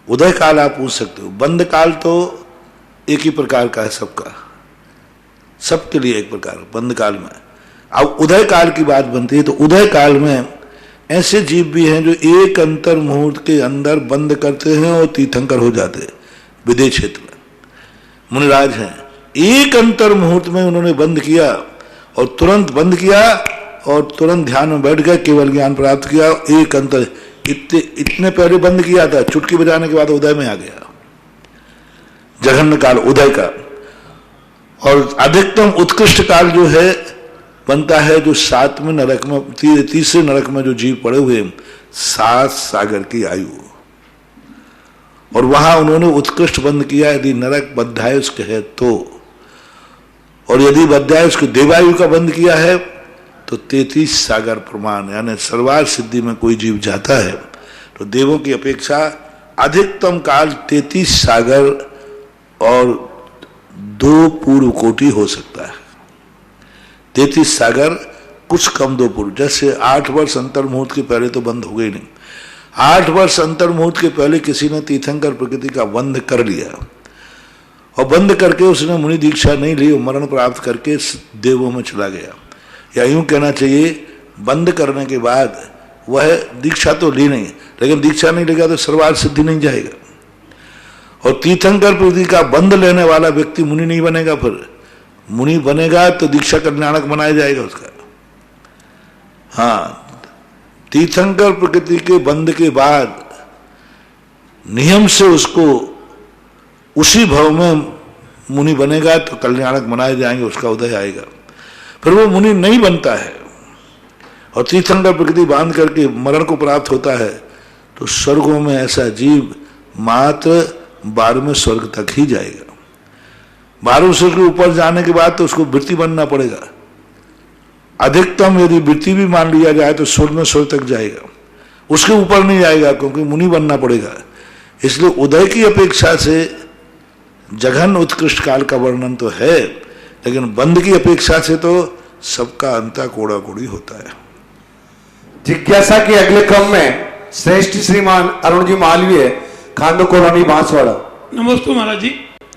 उदय काल आप पूछ सकते हो, बंद काल तो एक ही प्रकार का है सबका, सबके लिए एक प्रकार बंद काल में। अब उदय काल की बात बनती है तो उदय काल में ऐसे जीव भी हैं जो एक अंतर मुहूर्त के अंदर बंद करते हैं और तीर्थंकर हो जाते हैं। विदेश क्षेत्र में मुनिराज हैं, एक अंतर मुहूर्त में उन्होंने बंद किया और तुरंत बंद किया और तुरंत ध्यान में बैठ गए, केवल ज्ञान प्राप्त किया। एक अंतर इतने पहले बंद किया था, चुटकी बजाने के बाद उदय में आ गया, जघन्य काल उदय का। और अधिकतम उत्कृष्ट काल जो है बनता है जो 7वें नरक में, तीसरे नरक में जो जीव पड़े हुए 7 सागर की आयु, और वहां उन्होंने उत्कृष्ट बंद किया। यदि नरक बद्धायुष्क है तो, और यदि बद्धायुष्क देवायु का बंद किया है तो 33 सागर प्रमाण, यानी सर्वार्थ सिद्धि में कोई जीव जाता है तो देवों की अपेक्षा अधिकतम काल 33 सागर और 2 पूर्व कोटि हो सकता है। 33 सागर कुछ कम 2 पूर्व, जैसे 8 वर्ष अंतर मुहूर्त के पहले तो बंद हो गई नहीं, 8 वर्ष अंतर मुहूर्त के पहले किसी ने तीर्थंकर प्रकृति का बंध कर लिया और बंद करके उसने मुनि दीक्षा नहीं ली, मरण प्राप्त करके देवों में चला गया। या यूं कहना चाहिए, बंद करने के बाद वह दीक्षा तो ली नहीं, लेकिन दीक्षा नहीं लेगा तो सर्वार्थ सिद्धि नहीं जाएगा। और तीर्थंकर प्रकृति का बंध लेने वाला व्यक्ति मुनि नहीं बनेगा, फिर मुनि बनेगा तो दीक्षा कल्याणक बनाया जाएगा उसका। हाँ, तीर्थंकर प्रकृति के बंध के बाद नियम से उसको उसी भव में मुनि बनेगा तो कल्याणक बनाए जाएंगे, उसका उदय आएगा। फिर वो मुनि नहीं बनता है और तीर्थंकर प्रकृति बांध करके मरण को प्राप्त होता है तो स्वर्गों में ऐसा जीव मात्र 12वें स्वर्ग तक ही जाएगा। 12वें स्वर्ग के ऊपर जाने के बाद तो उसको वृत्ति बनना पड़ेगा। अधिकतम यदि वृत्ति भी मान लिया जाए तो 16वें स्वर्ग तक जाएगा, उसके ऊपर नहीं जाएगा क्योंकि मुनि बनना पड़ेगा। इसलिए उदय की अपेक्षा से जघन उत्कृष्ट काल का वर्णन तो है, लेकिन बंद की अपेक्षा से तो सबका अंता कोड़ा कोड़ी होता है। जिज्ञासा के अगले क्रम में श्रेष्ठ श्रीमान अरुण जी मालवीय, खांडो कॉलोनी बांसवाड़ा। नमस्ते महाराज जी,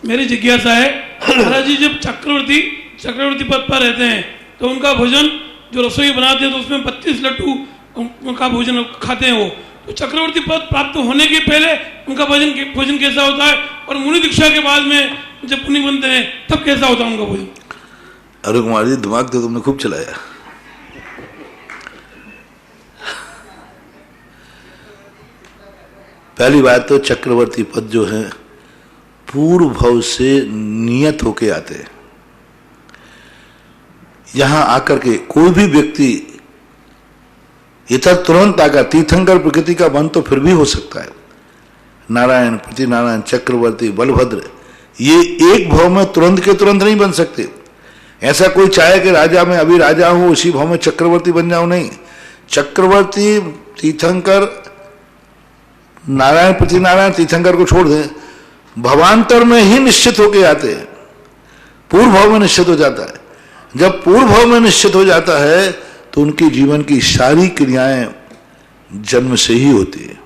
मेरी जिज्ञासा है महाराज जी, जब चक्रवर्ती पद पर रहते हैं तो उनका भोजन जो रसोई बनाते हैं तो उसमें 32 लड्डू का भोजन खाते हैं वो, तो चक्रवर्ती पद प्राप्त होने के पहले उनका भोजन कैसा होता है और मुनि दीक्षा के बाद में जब पुण्य बनते हैं तब कैसा होता है उनका भोजन? अरुण कुमार जी, दिमाग तो तुमने खूब चलाया। पहली बात तो चक्रवर्ती पद जो है पूर्व भव से नियत होके आते हैं। यहां आकर के कोई भी व्यक्ति इधर तुरंत आकर तीर्थंकर प्रकृति का बंध तो फिर भी हो सकता है। नारायण, प्रतिनारायण, चक्रवर्ती, बलभद्र, ये एक भव में तुरंत के तुरंत नहीं बन सकते। ऐसा कोई चाहे कि राजा में अभी राजा हूं उसी भव में चक्रवर्ती बन जाऊं, नहीं। चक्रवर्ती, तीर्थंकर, नारायण, प्रतिनारायण, तीर्थंकर को छोड़ दें, भवांतर में ही निश्चित होके आते हैं। पूर्व भाव में निश्चित हो जाता है। जब पूर्व भाव में निश्चित हो जाता है तो उनकी जीवन की सारी क्रियाएं जन्म से ही होती है।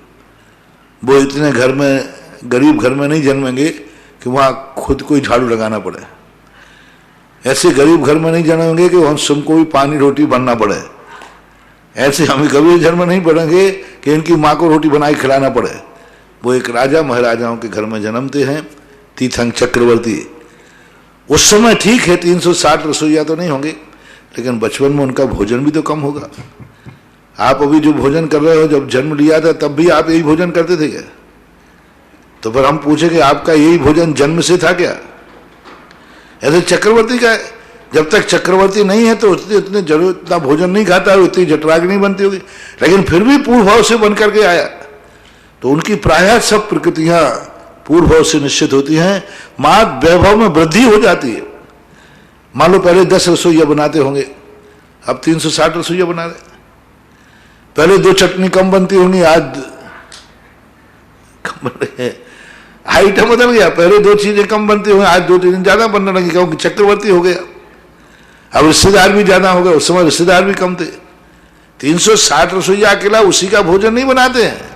वो इतने घर में, गरीब घर में नहीं जन्मेंगे कि वहां खुद कोई झाड़ू लगाना पड़े। ऐसे गरीब घर में नहीं जन्मेंगे कि हम सबको भी पानी रोटी बनना पड़े। ऐसे हम कभी जन्म नहीं पड़ेंगे कि इनकी माँ को रोटी बनाई खिलाना पड़े। वो एक राजा महाराजाओं के घर में जन्मते हैं, तीर्थंकर चक्रवर्ती। उस समय ठीक है 360 रसोइया तो नहीं होंगे, लेकिन बचपन में उनका भोजन भी तो कम होगा। आप अभी जो भोजन कर रहे हो, जब जन्म लिया था तब भी आप यही भोजन करते थे क्या? तो फिर हम पूछे कि आपका यही भोजन जन्म से था क्या? ऐसे चक्रवर्ती का है, जब तक चक्रवर्ती नहीं है तो उतने जरूर इतना भोजन नहीं खाता है, उतनी जठराग्नि नहीं बनती होगी, लेकिन फिर भी पूर्व भाव से बन करके आया। तो उनकी प्रायः सब प्रकृतियां पूर्व भाव से निश्चित होती हैं। मां वैभव में वृद्धि हो जाती है। मान लो पहले 10 रसोइया बनाते होंगे, अब 360 रसोइया बना रहे। पहले 2 चटनी कम बनती होंगी, आज कम बन रही है। आइटम बदल गया, पहले 2 चीजें कम बनती होंगी, आज 2 चीजें ज्यादा बनने लगी क्योंकि चक्रवर्ती हो गया। अब रिश्तेदार भी ज्यादा हो गए, उस समय रिश्तेदार भी कम थे। 360 रसोइया अकेला उसी का भोजन नहीं बनाते हैं।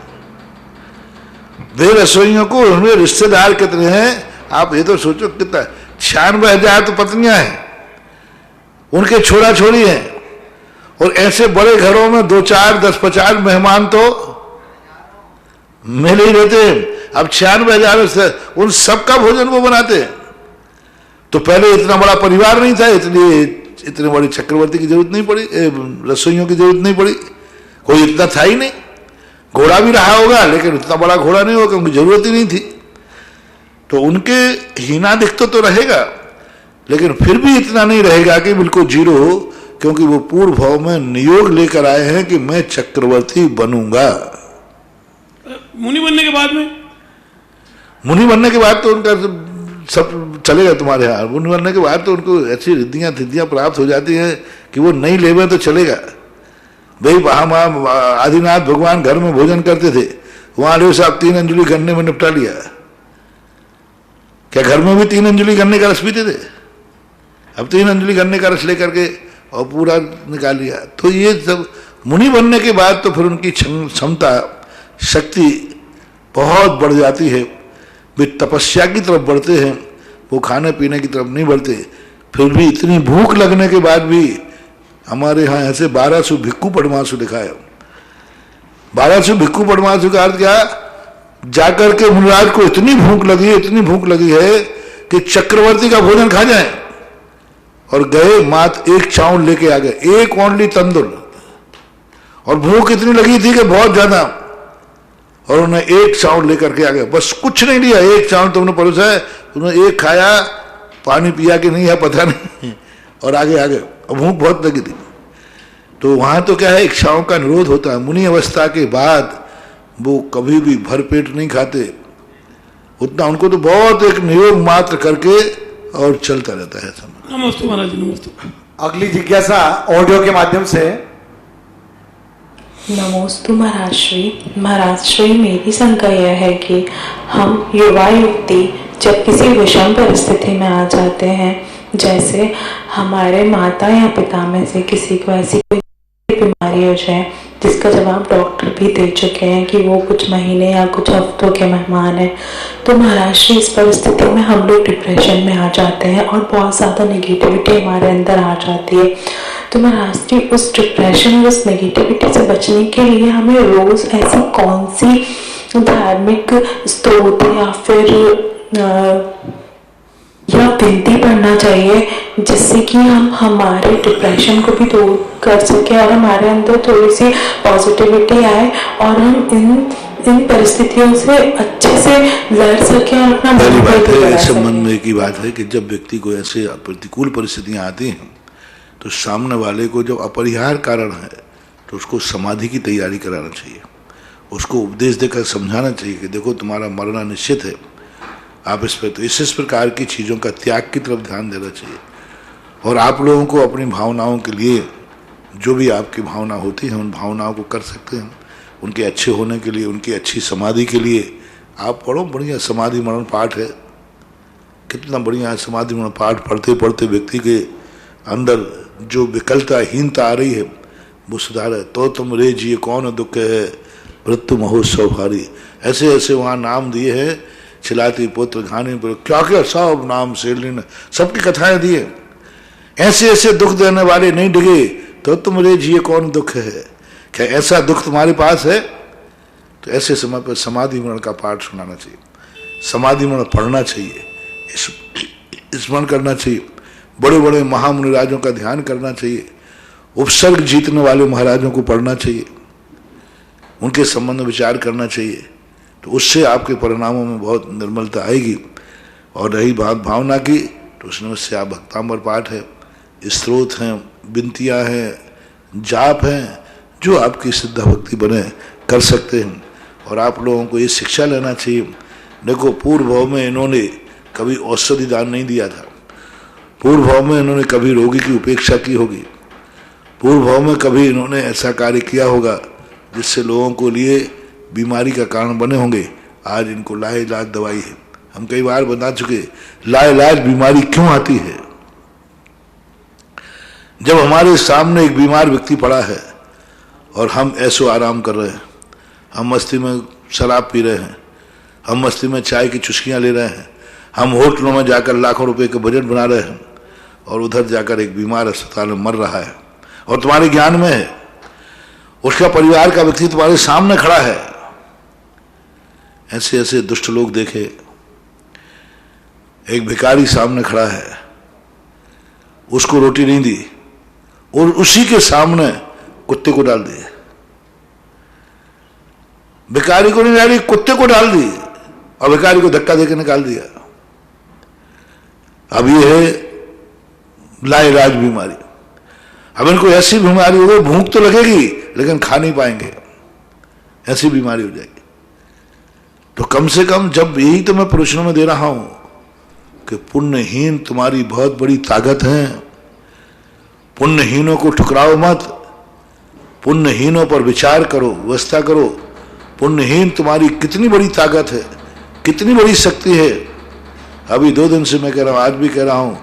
वे रसोइयों को उनमें रिश्तेदार कितने हैं आप ये तो सोचो, कितना 96,000 तो पत्नियां हैं, उनके छोरा छोरी हैं, और ऐसे बड़े घरों में 2, 4, 10, 50 मेहमान तो मिल ही रहते हैं। अब 96,000 से उन सबका भोजन वो बनाते हैं। तो पहले इतना बड़ा परिवार नहीं था, इसलिए इतने बड़ी चक्रवर्ती की जरूरत नहीं पड़ी, रसोइयों की जरूरत नहीं पड़ी, कोई इतना था ही नहीं। घोड़ा भी रहा होगा लेकिन उतना बड़ा घोड़ा नहीं होगा, उनकी जरूरत ही नहीं थी। तो उनके हीना दिखता तो रहेगा, लेकिन फिर भी इतना नहीं रहेगा कि बिल्कुल जीरो हो, क्योंकि वो पूर्व भाव में नियोग लेकर आए हैं कि मैं चक्रवर्ती बनूंगा। मुनि बनने के बाद में, मुनि बनने के बाद तो उनका सब चलेगा तुम्हारे यहाँ। मुनि बनने के बाद तो उनको ऐसी रिद्धियां सिद्धियां प्राप्त हो जाती हैं कि वो नहीं लेवे तो चलेगा। भाई वहां आदिनाथ भगवान घर में भोजन करते थे, वहां ले साहब 3 अंजलि गन्ने में निपटा लिया। क्या घर में भी 3 अंजलि गन्ने का रस पीते थे? अब 3 अंजलि गन्ने का रस लेकर के और पूरा निकाल लिया। तो ये सब मुनि बनने के बाद तो फिर उनकी क्षमता शक्ति बहुत बढ़ जाती है। वे तपस्या की तरफ बढ़ते हैं, वो खाने पीने की तरफ नहीं बढ़ते। फिर भी इतनी भूख लगने के बाद भी हमारे यहाँ ऐसे 1200 भिक्खु पड़मासु लिखा है। 1200 भिक्खु पड़मासु का अर्थ क्या? जाकर के मुनिराज को इतनी भूख लगी है कि चक्रवर्ती का भोजन खा जाए, और गए मात्र 1 चावल लेके आ गए, 1 ओनली तंदुर। और भूख इतनी लगी थी कि बहुत ज्यादा, और उन्होंने 1 चावल लेकर के आ गए, बस कुछ नहीं लिया, 1 चावल तुमने परोसा है, उन्होंने 1 खाया, पानी पिया कि नहीं है पता नहीं, और आगे आ गए। भूख बहुत लगी थी। तो वहां तो क्या है, इच्छाओं का निरोध होता है। मुनि अवस्था के बाद वो कभी भी भरपेट नहीं खाते, उतना उनको तो बहुत एक नियोग मात्र करके और चलता रहता है समय। नमस्ते महाराज जी, नमस्ते। अगली जिज्ञासा ऑडियो के माध्यम से। नमोस्तु महाराज श्री मेरी शंका यह है कि हम युवा युवती जब किसी विषम परिस्थिति में आ जाते हैं, जैसे हमारे माता या पिता में से किसी को ऐसी कोई बीमारी हो जाए जिसका जवाब डॉक्टर भी दे चुके हैं कि वो कुछ महीने या कुछ हफ्तों के मेहमान हैं, तो महाराज श्री इस परिस्थिति में हम लोग डिप्रेशन में आ जाते हैं और बहुत ज़्यादा नेगेटिविटी हमारे अंदर आ जाती है। तो महाराज जी उस डिप्रेशन और उस नेगेटिविटी से बचने के लिए हमें रोज़ ऐसी कौन सी धार्मिक स्तोत्र या फिर या विनती पढ़ना चाहिए जिससे कि हम हमारे डिप्रेशन को भी दूर कर सके और हमारे अंदर थोड़ी सी पॉजिटिविटी आए और हम इन परिस्थितियों से अच्छे से लड़ सके और अपना पहली बात है इस संबंध में की बात है कि जब व्यक्ति को ऐसे प्रतिकूल परिस्थितियां आती हैं तो सामने वाले को जब अपरिहार्य कारण है तो उसको समाधि की तैयारी कराना चाहिए, उसको उपदेश देकर समझाना चाहिए कि देखो तुम्हारा मरना निश्चित है, आप इस पर तो इस प्रकार की चीज़ों का त्याग की तरफ ध्यान देना चाहिए। और आप लोगों को अपनी भावनाओं के लिए जो भी आपकी भावना होती है उन भावनाओं को कर सकते हैं, उनके अच्छे होने के लिए, उनकी अच्छी समाधि के लिए आप पढ़ो। बढ़िया समाधि मरण पाठ है, कितना बढ़िया है। समाधि मरण पाठ पढ़ते पढ़ते व्यक्ति के अंदर जो विकलता हीनता आ रही है वो सुधार है। तो तुम रे जिए कौन दुख है मृत्यु महोत्सव भारी, ऐसे ऐसे वहाँ नाम दिए हैं। छिलाती पुत्र घानी क्या क्या सब नाम से सबकी कथाएं दिए। ऐसे ऐसे दुख देने वाले नहीं डिगे तो तुम रे जिए कौन दुख है। क्या ऐसा दुख तुम्हारे पास है? तो ऐसे समय पर समाधि मरण का पाठ सुनाना चाहिए, समाधि मरण पढ़ना चाहिए, स्मरण करना चाहिए, बड़े बड़े महामुनिराजों का ध्यान करना चाहिए, उपसर्ग जीतने वाले महाराजों को पढ़ना चाहिए, उनके संबंध में विचार करना चाहिए। तो उससे आपके परिणामों में बहुत निर्मलता आएगी। और रही बात भावना की तो उसमें से आप भक्तांबर पाठ है, स्त्रोत हैं, विनतियाँ हैं, जाप हैं, जो आपकी सिद्ध भक्ति बने कर सकते हैं। और आप लोगों को ये शिक्षा लेना चाहिए। देखो पूर्व भाव में इन्होंने कभी औषधि दान नहीं दिया था, पूर्व भाव में इन्होंने कभी रोगी की उपेक्षा की होगी, पूर्व भाव में कभी इन्होंने ऐसा कार्य किया होगा जिससे लोगों को लिए बीमारी का कारण बने होंगे। आज इनको लाइलाज दवाई है। हम कई बार बता चुके लाइलाज बीमारी क्यों आती है। जब हमारे सामने एक बीमार व्यक्ति पड़ा है और हम ऐसो आराम कर रहे हैं, हम मस्ती में शराब पी रहे हैं, हम मस्ती में चाय की चुस्कियां ले रहे हैं, हम होटलों में जाकर लाखों रुपए के बजट बना रहे हैं, और उधर जाकर एक बीमार अस्पताल में मर रहा है, और तुम्हारे ज्ञान में है, उसका परिवार का व्यक्ति तुम्हारे सामने खड़ा है। ऐसे ऐसे दुष्ट लोग देखे, एक भिखारी सामने खड़ा है, उसको रोटी नहीं दी और उसी के सामने कुत्ते को डाल दिए। भिखारी को नहीं डाली, कुत्ते को डाल दी और भिखारी को धक्का देकर निकाल दिया। अब ये है लाइलाज बीमारी। अब इनको ऐसी बीमारी हो गई, भूख तो लगेगी लेकिन खा नहीं पाएंगे, ऐसी बीमारी हो जाएगी। तो कम से कम जब यही तो मैं प्रश्नों में दे रहा हूं कि पुण्यहीन तुम्हारी बहुत बड़ी ताकत है, पुण्यहीनों को ठुकराओ मत, पुण्यहीनों पर विचार करो, व्यवस्था करो। पुण्यहीन तुम्हारी कितनी बड़ी ताकत है, कितनी बड़ी शक्ति है। अभी 2 दिन से मैं कह रहा हूं, आज भी कह रहा हूं,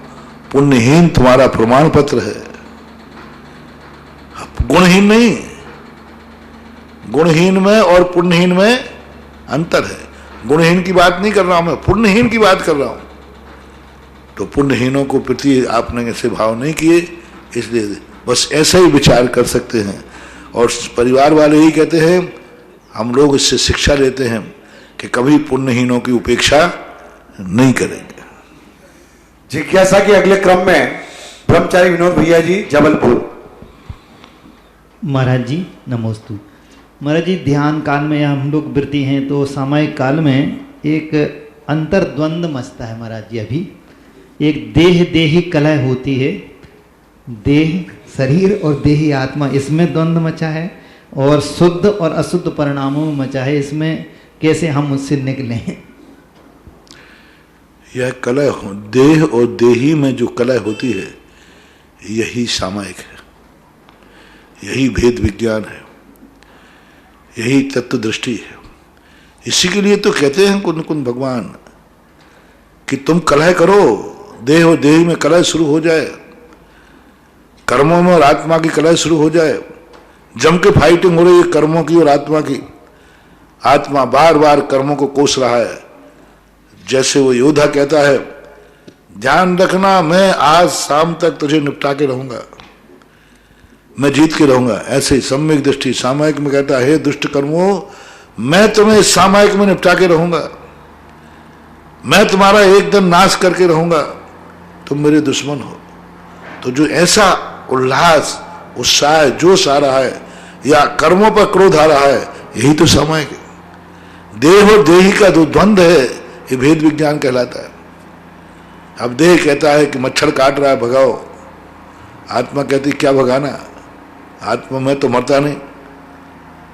पुण्यहीन तुम्हारा प्रमाण पत्र है, गुणहीन नहीं। गुणहीन में और पुण्यहीन में अंतर है। गुणहीन की बात नहीं कर रहा हूं मैं, पुण्यहीन की बात कर रहा हूं। तो पुण्यहीनों को प्रति आपने ऐसे भाव नहीं किए, इसलिए बस ऐसा ही विचार कर सकते हैं। और परिवार वाले ही कहते हैं, हम लोग इससे शिक्षा लेते हैं कि कभी पुण्यहीनों की उपेक्षा नहीं करेंगे। जिज्ञासा के अगले क्रम में ब्रह्मचारी विनोद भैया जी, जबलपुर। महाराज जी नमोस्तु। महाराज जी, ध्यान काल में हम लोग वृत्ति हैं तो सामायिक काल में एक अंतर्द्वंद मचता है महाराज जी। अभी एक देह देही कलह होती है, देह शरीर और देही आत्मा, इसमें द्वंद्व मचा है और शुद्ध और अशुद्ध परिणामों में मचा है। इसमें कैसे हम उससे निकलें? यह कलह, देह और देही में जो कलह होती है, यही सामायिक है, यही भेद विज्ञान है, यही तत्व दृष्टि है। इसी के लिए तो कहते हैं कुन कुन भगवान कि तुम कलह करो, देह और देही में कलह शुरू हो जाए, कर्मों में और आत्मा की कलह शुरू हो जाए, जम के फाइटिंग हो रही है कर्मों की और आत्मा की। आत्मा बार बार कर्मों को कोस रहा है, जैसे वो योद्धा कहता है, ध्यान रखना मैं आज शाम तक तुझे निपटा के रहूंगा, मैं जीत के रहूंगा। ऐसे ही सम्यक दृष्टि सामायिक में कहता है, हे दुष्ट कर्मों, मैं तुम्हें सामायिक में निपटा के रहूंगा, मैं तुम्हारा एक दिन नाश करके रहूंगा, तुम मेरे दुश्मन हो। तो जो ऐसा उल्लास, उत्साह, जोश आ रहा है या कर्मों पर क्रोध आ रहा है, यही तो सामायिक है। देह और देही का जो द्वंद्व है, ये भेद विज्ञान कहलाता है। अब देह कहता है कि मच्छर काट रहा है, भगाओ। आत्मा कहती क्या भगाना, आत्मा में तो मरता नहीं।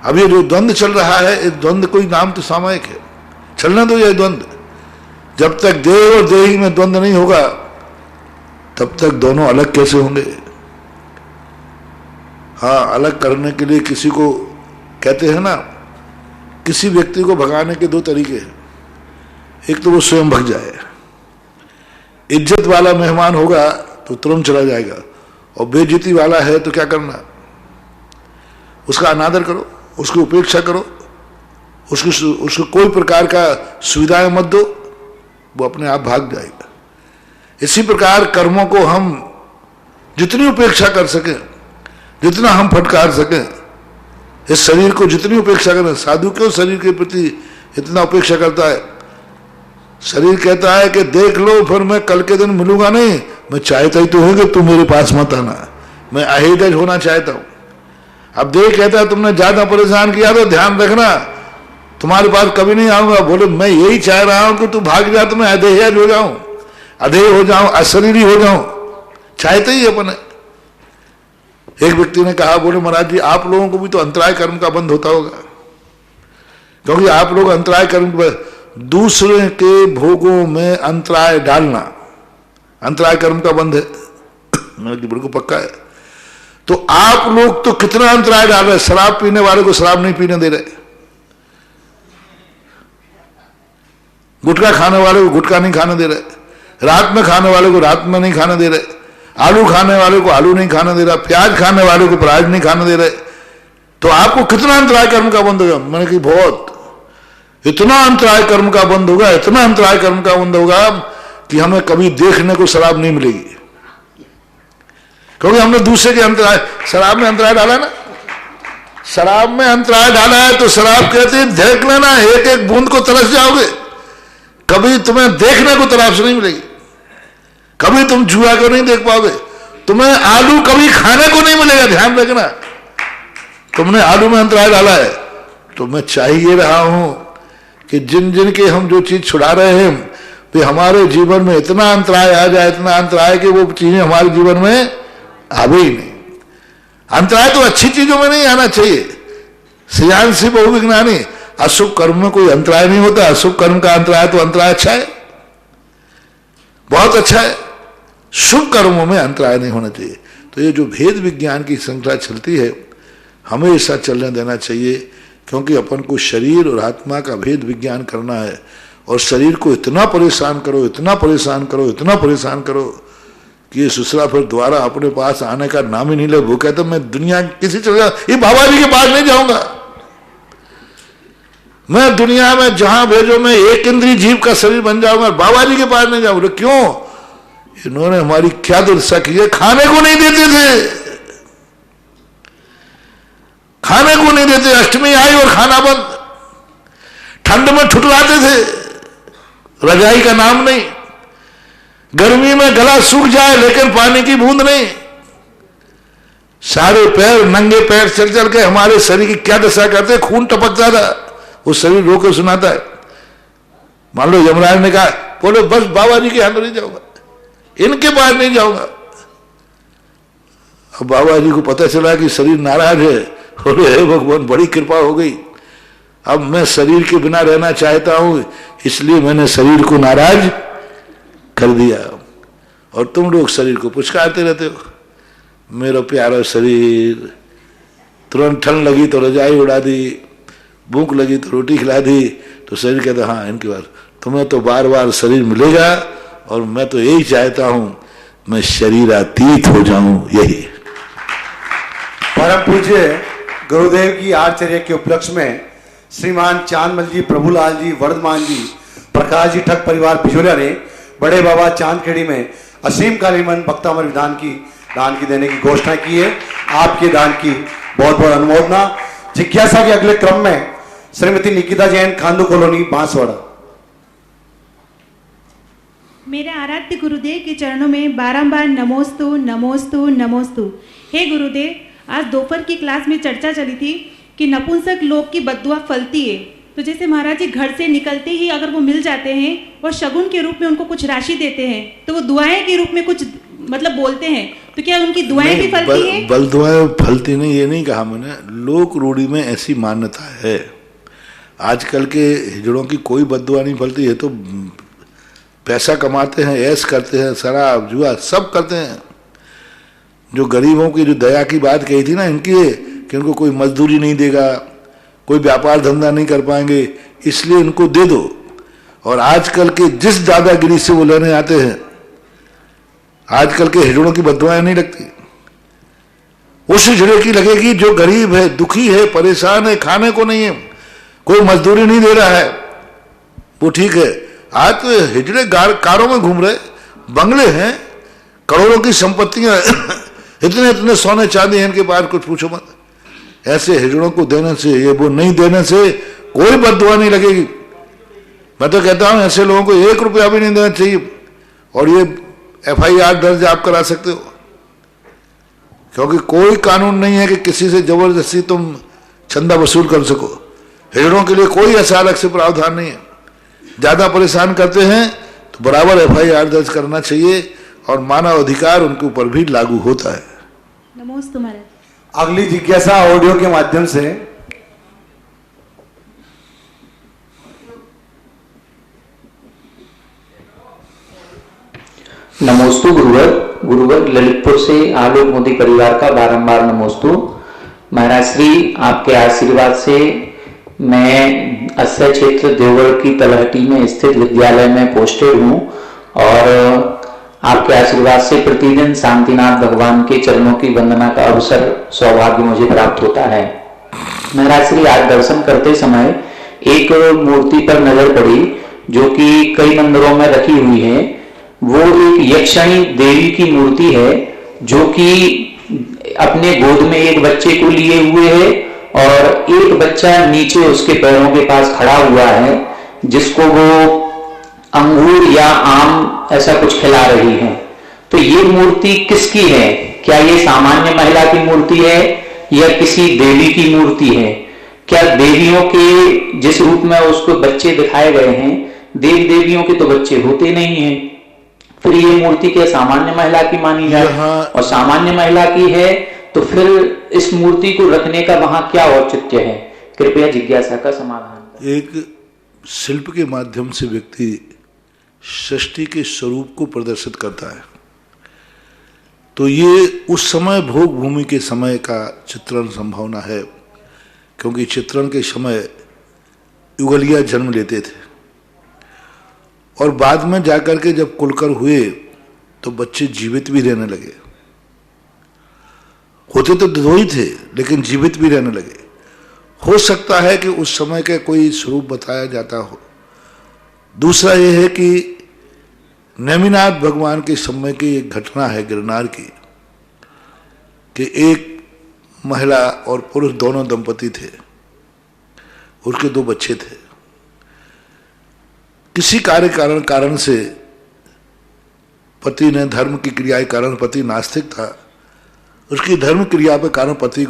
अब ये जो द्वंद्व चल रहा है, इस द्वंद्व कोई नाम तो सामायिक है, चलना दो ये द्वंद्व। जब तक देह और देही में द्वंद्व नहीं होगा, तब तक दोनों अलग कैसे होंगे? हाँ, अलग करने के लिए किसी को कहते हैं ना, किसी व्यक्ति को भगाने के 2 तरीके हैं। एक तो वो स्वयं भग जाए, इज्जत वाला मेहमान होगा तो तुरंत चला जाएगा, और बेइज्जती वाला है तो क्या करना, उसका अनादर करो, उसकी उपेक्षा करो, उसको कोई प्रकार का सुविधाएं मत दो, वो अपने आप भाग जाएगा। इसी प्रकार कर्मों को हम जितनी उपेक्षा कर सकें, जितना हम फटकार सकें, इस शरीर को जितनी उपेक्षा करें। साधु क्यों शरीर के प्रति इतना उपेक्षा करता है? शरीर कहता है कि देख लो, फिर मैं कल के दिन मिलूंगा नहीं, मैं चाहता ही तो हूं कि तुम मेरे पास मत आना, मैं अहिदज होना चाहता हूं। अब देह कहता है तुमने ज्यादा परेशान किया तो ध्यान रखना, तुम्हारे पास कभी नहीं आऊंगा। बोले मैं यही चाह रहा हूं कि तू भाग जा, तो मैं अदेहज हो जाऊं, अधेय हो जाऊं, अशरीरी हो जाऊं, चाहते ही अपने। एक व्यक्ति ने कहा, बोले महाराज जी, आप लोगों को भी तो अंतराय कर्म का बंध होता होगा, क्योंकि आप लोग अंतराय कर्म, दूसरे के भोगों में अंतराय डालना अंतराय कर्म का बंध है। मैंने बिल्कुल पक्का है। तो आप लोग तो कितना अंतराय डाल रहे हैं, शराब पीने वाले को शराब नहीं पीने दे रहे, गुटखा खाने वाले को गुटखा नहीं खाने दे रहे, रात में खाने वाले को रात में नहीं खाने दे रहे, आलू खाने वाले को आलू नहीं खाने दे रहा, प्याज खाने वाले को प्याज नहीं खाने दे रहे। तो आपको कितना अंतराय कर्म का बंद होगा? मैंने कहा बहुत, इतना अंतराय कर्म का बंद होगा, इतना अंतराय कर्म का बंद होगा कि हमें कभी देखने को शराब नहीं मिलेगी। क्योंकि हमने दूसरे के अंतराय, शराब में अंतराय डाला ना, शराब में अंतराय डाला है तो शराब कहती है देख लेना, एक एक बूंद को तरस जाओगे, कभी तुम्हें देखने को तलाश नहीं मिलेगी, कभी तुम जुआ को नहीं देख पाओगे, तुम्हें आलू कभी खाने को नहीं मिलेगा, ध्यान रखना। तुमने आलू में अंतराय डाला है। तो मैं चाह ये रहा हूं कि जिन जिन के हम जो चीज छुड़ा रहे हैं वे हमारे जीवन में इतना अंतराय आ जाए, इतना अंतराय कि वो चीजें हमारे जीवन में आवे ही नहीं। अंतराय तो अच्छी चीजों में नहीं आना चाहिए। श्रेयांसी बहुविज्ञानी, अशुभ कर्म में कोई अंतराय नहीं होता, अशुभ कर्म का अंतराय तो अंतराय अच्छा है, बहुत अच्छा है। शुभ कर्मों में अंतराय नहीं होना चाहिए। तो ये जो भेद विज्ञान की श्रृंखला चलती है हमें ऐसा चलने देना चाहिए, क्योंकि अपन को शरीर और आत्मा का भेद विज्ञान करना है। और शरीर को इतना परेशान करो, इतना परेशान करो, इतना परेशान करो कि ये ससुरा फिर दोबारा अपने पास आने का नाम ही नहीं ले। वो कहता मैं दुनिया किसी चले ये बाबा जी के पास नहीं जाऊंगा, मैं दुनिया में जहां भेजो मैं एक इंद्रिय जीव का शरीर बन जाऊंगा, बाबा जी के पास नहीं जाऊंगा। क्यों? इन्होंने हमारी क्या दुर्दशा की है, खाने को नहीं देते थे, खाने को नहीं देते। अष्टमी आई और खाना बंद, ठंड में ठुठलाते थे, रजाई का नाम नहीं, गर्मी में गला सूख जाए लेकिन पानी की बूंद नहीं। सारे पैर नंगे पैर चल चल के हमारे शरीर की क्या दशा करते, खून टपकता था, वो शरीर रो के सुनाता है। मान लो यमराज ने कहा बोले बस बाबा जी के यहां नहीं जाऊंगा, इनके पास नहीं जाऊंगा। अब बाबा जी को पता चला कि शरीर नाराज है, बोले हे भगवान बड़ी कृपा हो गई, अब मैं शरीर के बिना रहना चाहता हूं, इसलिए मैंने शरीर को नाराज कर दिया। और तुम लोग शरीर को पुचकारते रहते हो, मेरा प्यारा शरीर, तुरंत ठंड लगी तो रजाई उड़ा दी, भूख लगी तो रोटी खिला दी, तो शरीर कहता हाँ इनके बाद तुम्हें तो बार बार शरीर मिलेगा और मैं तो यही चाहता हूं मैं शरीरातीत हो जाऊं। यही परम पूज्य गुरुदेव की आचार्य के उपलक्ष्य में श्रीमान चांदमल जी, प्रभुलाल जी, वर्धमान जी, प्रकाश जी ठग परिवार बिजोलिया ने बड़े बाबा चांदखेड़ी में असीम कालीमन भक्तामर विधान की दान की देने की घोषणा की है। आपके दान की बहुत बहुत अनुमोदना। जिज्ञासा के अगले क्रम में श्रीमती निकिता जैन, खांडू कॉलोनी, बांसवाड़ा। मेरे आराध्य गुरुदेव के चरणों में बारंबार नमोस्तु नमोस्तु नमोस्तु। हे गुरुदेव, आज दोपहर की क्लास में चर्चा चली थी कि नपुंसक लोग की बद्दुआ फलती है। तो जैसे महाराज जी घर से निकलते ही अगर वो मिल जाते हैं और शगुन के रूप में उनको कुछ राशि देते हैं तो वो दुआएं के रूप में कुछ मतलब बोलते हैं, तो क्या उनकी दुआएं भी फलती हैं? बल दुआएं फलती नहीं, ये नहीं कहा मैंने, लोक रूढ़ी में ऐसी मान्यता है। आजकल के हिजड़ों की कोई बद्दुआ नहीं फलती है, तो पैसा कमाते हैं, ऐश करते हैं, शराब जुआ सब करते हैं। जो गरीबों की जो दया की बात कही थी ना इनकी, कि उनको कोई मजदूरी नहीं देगा, कोई व्यापार धंधा नहीं कर पाएंगे, इसलिए इनको दे दो। और आजकल के जिस दादागिरी से वो लेने आते हैं, आजकल के हिजड़ों की बद्दुआएं नहीं लगती, उस हिजड़े की लगेगी जो गरीब है, दुखी है, परेशान है, खाने को नहीं है, कोई मजदूरी नहीं दे रहा है, वो ठीक है। आज तो हिजड़े कारों में घूम रहे, बंगले हैं, करोड़ों की संपत्तियां इतने इतने सोने चांदी हैं इनके पास, कुछ पूछो मत। ऐसे हिजड़ों को देने से, ये वो नहीं देने से कोई बद्दुआ नहीं लगेगी। मैं तो कहता हूं ऐसे लोगों को 1 रुपया भी नहीं देना चाहिए। और ये FIR दर्ज आप करा सकते हो, क्योंकि कोई कानून नहीं है कि किसी से जबरदस्ती तुम चंदा वसूल कर सको। हिजड़ों के लिए कोई ऐसा अलग से प्रावधान नहीं है। ज्यादा परेशान करते हैं तो बराबर FIR दर्ज करना चाहिए, और मानव अधिकार उनके ऊपर भी लागू होता है। नमोस्तु महाराज। अगली जिज्ञासा ऑडियो के माध्यम से नमोस्तु गुरुवर ललितपुर से आलोक मोदी परिवार का बारंबार नमोस्तु। महाराज श्री, आपके आशीर्वाद से मैं अस्सर क्षेत्र देवगढ़ की तलहटी में स्थित विद्यालय में पोस्टेड हूँ, और आपके आशीर्वाद से प्रतिदिन शांतिनाथ भगवान के चरणों की वंदना का अवसर सौभाग्य मुझे प्राप्त होता है। महाराज श्री, आज दर्शन करते समय एक मूर्ति पर नजर पड़ी जो कि कई मंदिरों में रखी हुई है। वो एक यक्षिणी देवी की मूर्ति है, जो कि अपने गोद में एक बच्चे को लिए हुए है और एक बच्चा नीचे उसके पैरों के पास खड़ा हुआ है, जिसको वो अंगूर या आम ऐसा कुछ खिला रही है। तो ये मूर्ति किसकी है? क्या ये सामान्य महिला की मूर्ति है या किसी देवी की मूर्ति है? क्या देवियों के जिस रूप में उसको बच्चे दिखाए गए हैं, देव देवियों के तो बच्चे होते नहीं हैं, फिर ये मूर्ति क्या सामान्य महिला की मानी जाए? और सामान्य महिला की है तो फिर इस मूर्ति को रखने का वहां क्या औचित्य है? कृपया जिज्ञासा का समाधान। एक शिल्प के माध्यम से व्यक्ति सृष्टि के स्वरूप को प्रदर्शित करता है, तो ये उस समय भोग भूमि के समय का चित्रण संभावना है, क्योंकि चित्रण के समय युगलिया जन्म लेते थे और बाद में जाकर के जब कुलकर हुए तो बच्चे जीवित भी रहने लगे। होते तो दो ही थे लेकिन जीवित भी रहने लगे। हो सकता है कि उस समय का कोई स्वरूप बताया जाता हो। दूसरा यह है कि नेमिनाथ भगवान के समय की एक घटना है गिरनार की, कि एक महिला और पुरुष दोनों दंपति थे, उसके 2 बच्चे थे। किसी कारण से पति ने धर्म की क्रिया के कारण, पति नास्तिक था, उसकी धर्म क्रिया के कारण पत्नी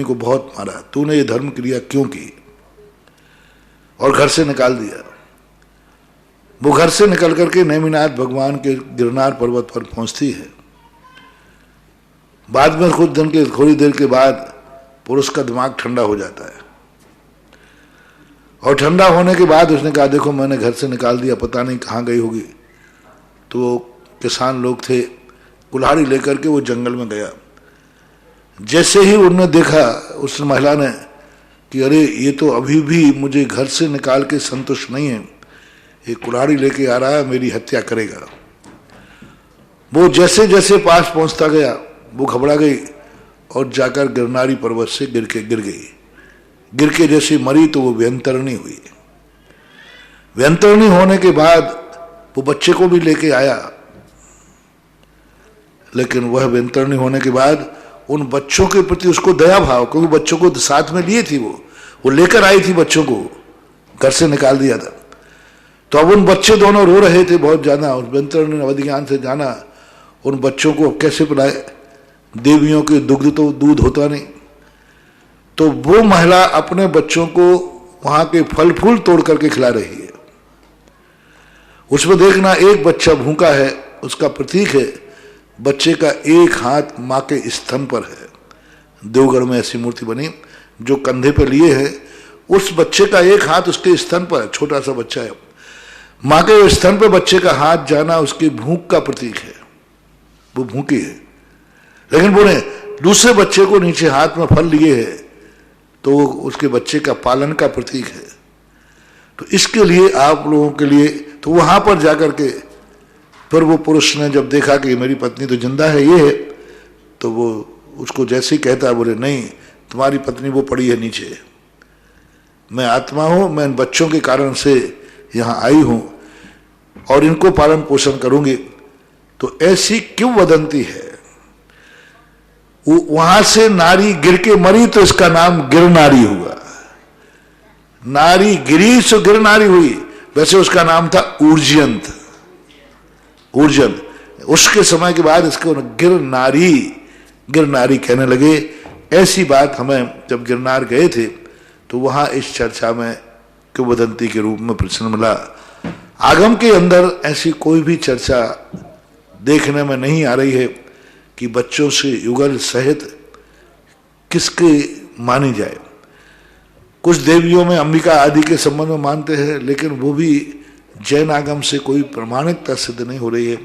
को बहुत मारा। तूने ये धर्म क्रिया क्यों की? और घर से निकाल दिया। वो घर से निकल करके नेमिनाथ भगवान के गिरनार पर्वत पर पहुंचती है। बाद में थोड़ी देर के बाद पुरुष का दिमाग ठंडा हो जाता है और ठंडा होने के बाद उसने कहा, देखो मैंने घर से निकाल दिया, पता नहीं कहाँ गई होगी। तो किसान लोग थे, कुल्हाड़ी लेकर के वो जंगल में गया। जैसे ही उन्होंने देखा उस महिला ने कि अरे ये तो अभी भी मुझे घर से निकाल के संतुष्ट नहीं है, ये कुल्हाड़ी लेके आ रहा है, मेरी हत्या करेगा। वो जैसे जैसे पास पहुंचता गया वो घबरा गई और जाकर गिरनारी पर्वत से गिर गई। गिर के जैसे मरी तो वो व्यंतरणी हुई। व्यंतरणी होने के बाद वो बच्चे को भी लेके आया, लेकिन वह व्यंतरणी होने के बाद उन बच्चों के प्रति उसको दया भाव, क्योंकि बच्चों को साथ में लिए थी, वो लेकर आई थी बच्चों को, घर से निकाल दिया था। तो अब उन बच्चे दोनों रो रहे थे बहुत ज्यादा। उस व्यंतरणी ने अवधिज्ञान से जाना उन बच्चों को कैसे पिलाए, देवियों के दुग्ध तो दूध होता नहीं। तो वो महिला अपने बच्चों को वहां के फल फूल तोड़ करके खिला रही है। उसमें देखना एक बच्चा भूखा है, उसका प्रतीक है बच्चे का एक हाथ माँ के स्तन पर है। देवगढ़ में ऐसी मूर्ति बनी जो कंधे पर लिए है, उस बच्चे का एक हाथ उसके स्तन पर, छोटा सा बच्चा है, माँ के स्तन पर बच्चे का हाथ जाना उसकी भूख का प्रतीक है। वो भूखी है, लेकिन वो ने दूसरे बच्चे को नीचे हाथ में फल लिए है तो उसके बच्चे का पालन का प्रतीक है। तो इसके लिए आप लोगों के लिए, तो वहां पर जाकर के फिर वो पुरुष ने जब देखा कि मेरी पत्नी तो जिंदा है, ये है, तो वो उसको जैसे ही कहता है, बोले नहीं तुम्हारी पत्नी वो पड़ी है नीचे, मैं आत्मा हूं, मैं इन बच्चों के कारण से यहाँ आई हूं और इनको पालन पोषण करूंगी। तो ऐसी क्यों वदंती है? वहां से नारी गिर के मरी तो इसका नाम गिरनारी हुआ। नारी गिरी सो गिरनारी हुई। वैसे उसका नाम था ऊर्जयंत, ऊर्जन। उसके समय के बाद इसको गिरनारी कहने लगे। ऐसी बात हमें जब गिरनार गए थे तो वहां इस चर्चा में किंवदंती के रूप में प्रश्न मिला। आगम के अंदर ऐसी कोई भी चर्चा देखने में नहीं आ रही है कि बच्चों से युगल सहित किसके मानी जाए। कुछ देवियों में अंबिका आदि के संबंध में मानते हैं, लेकिन वो भी जैन आगम से कोई प्रमाणिकता सिद्ध नहीं हो रही है।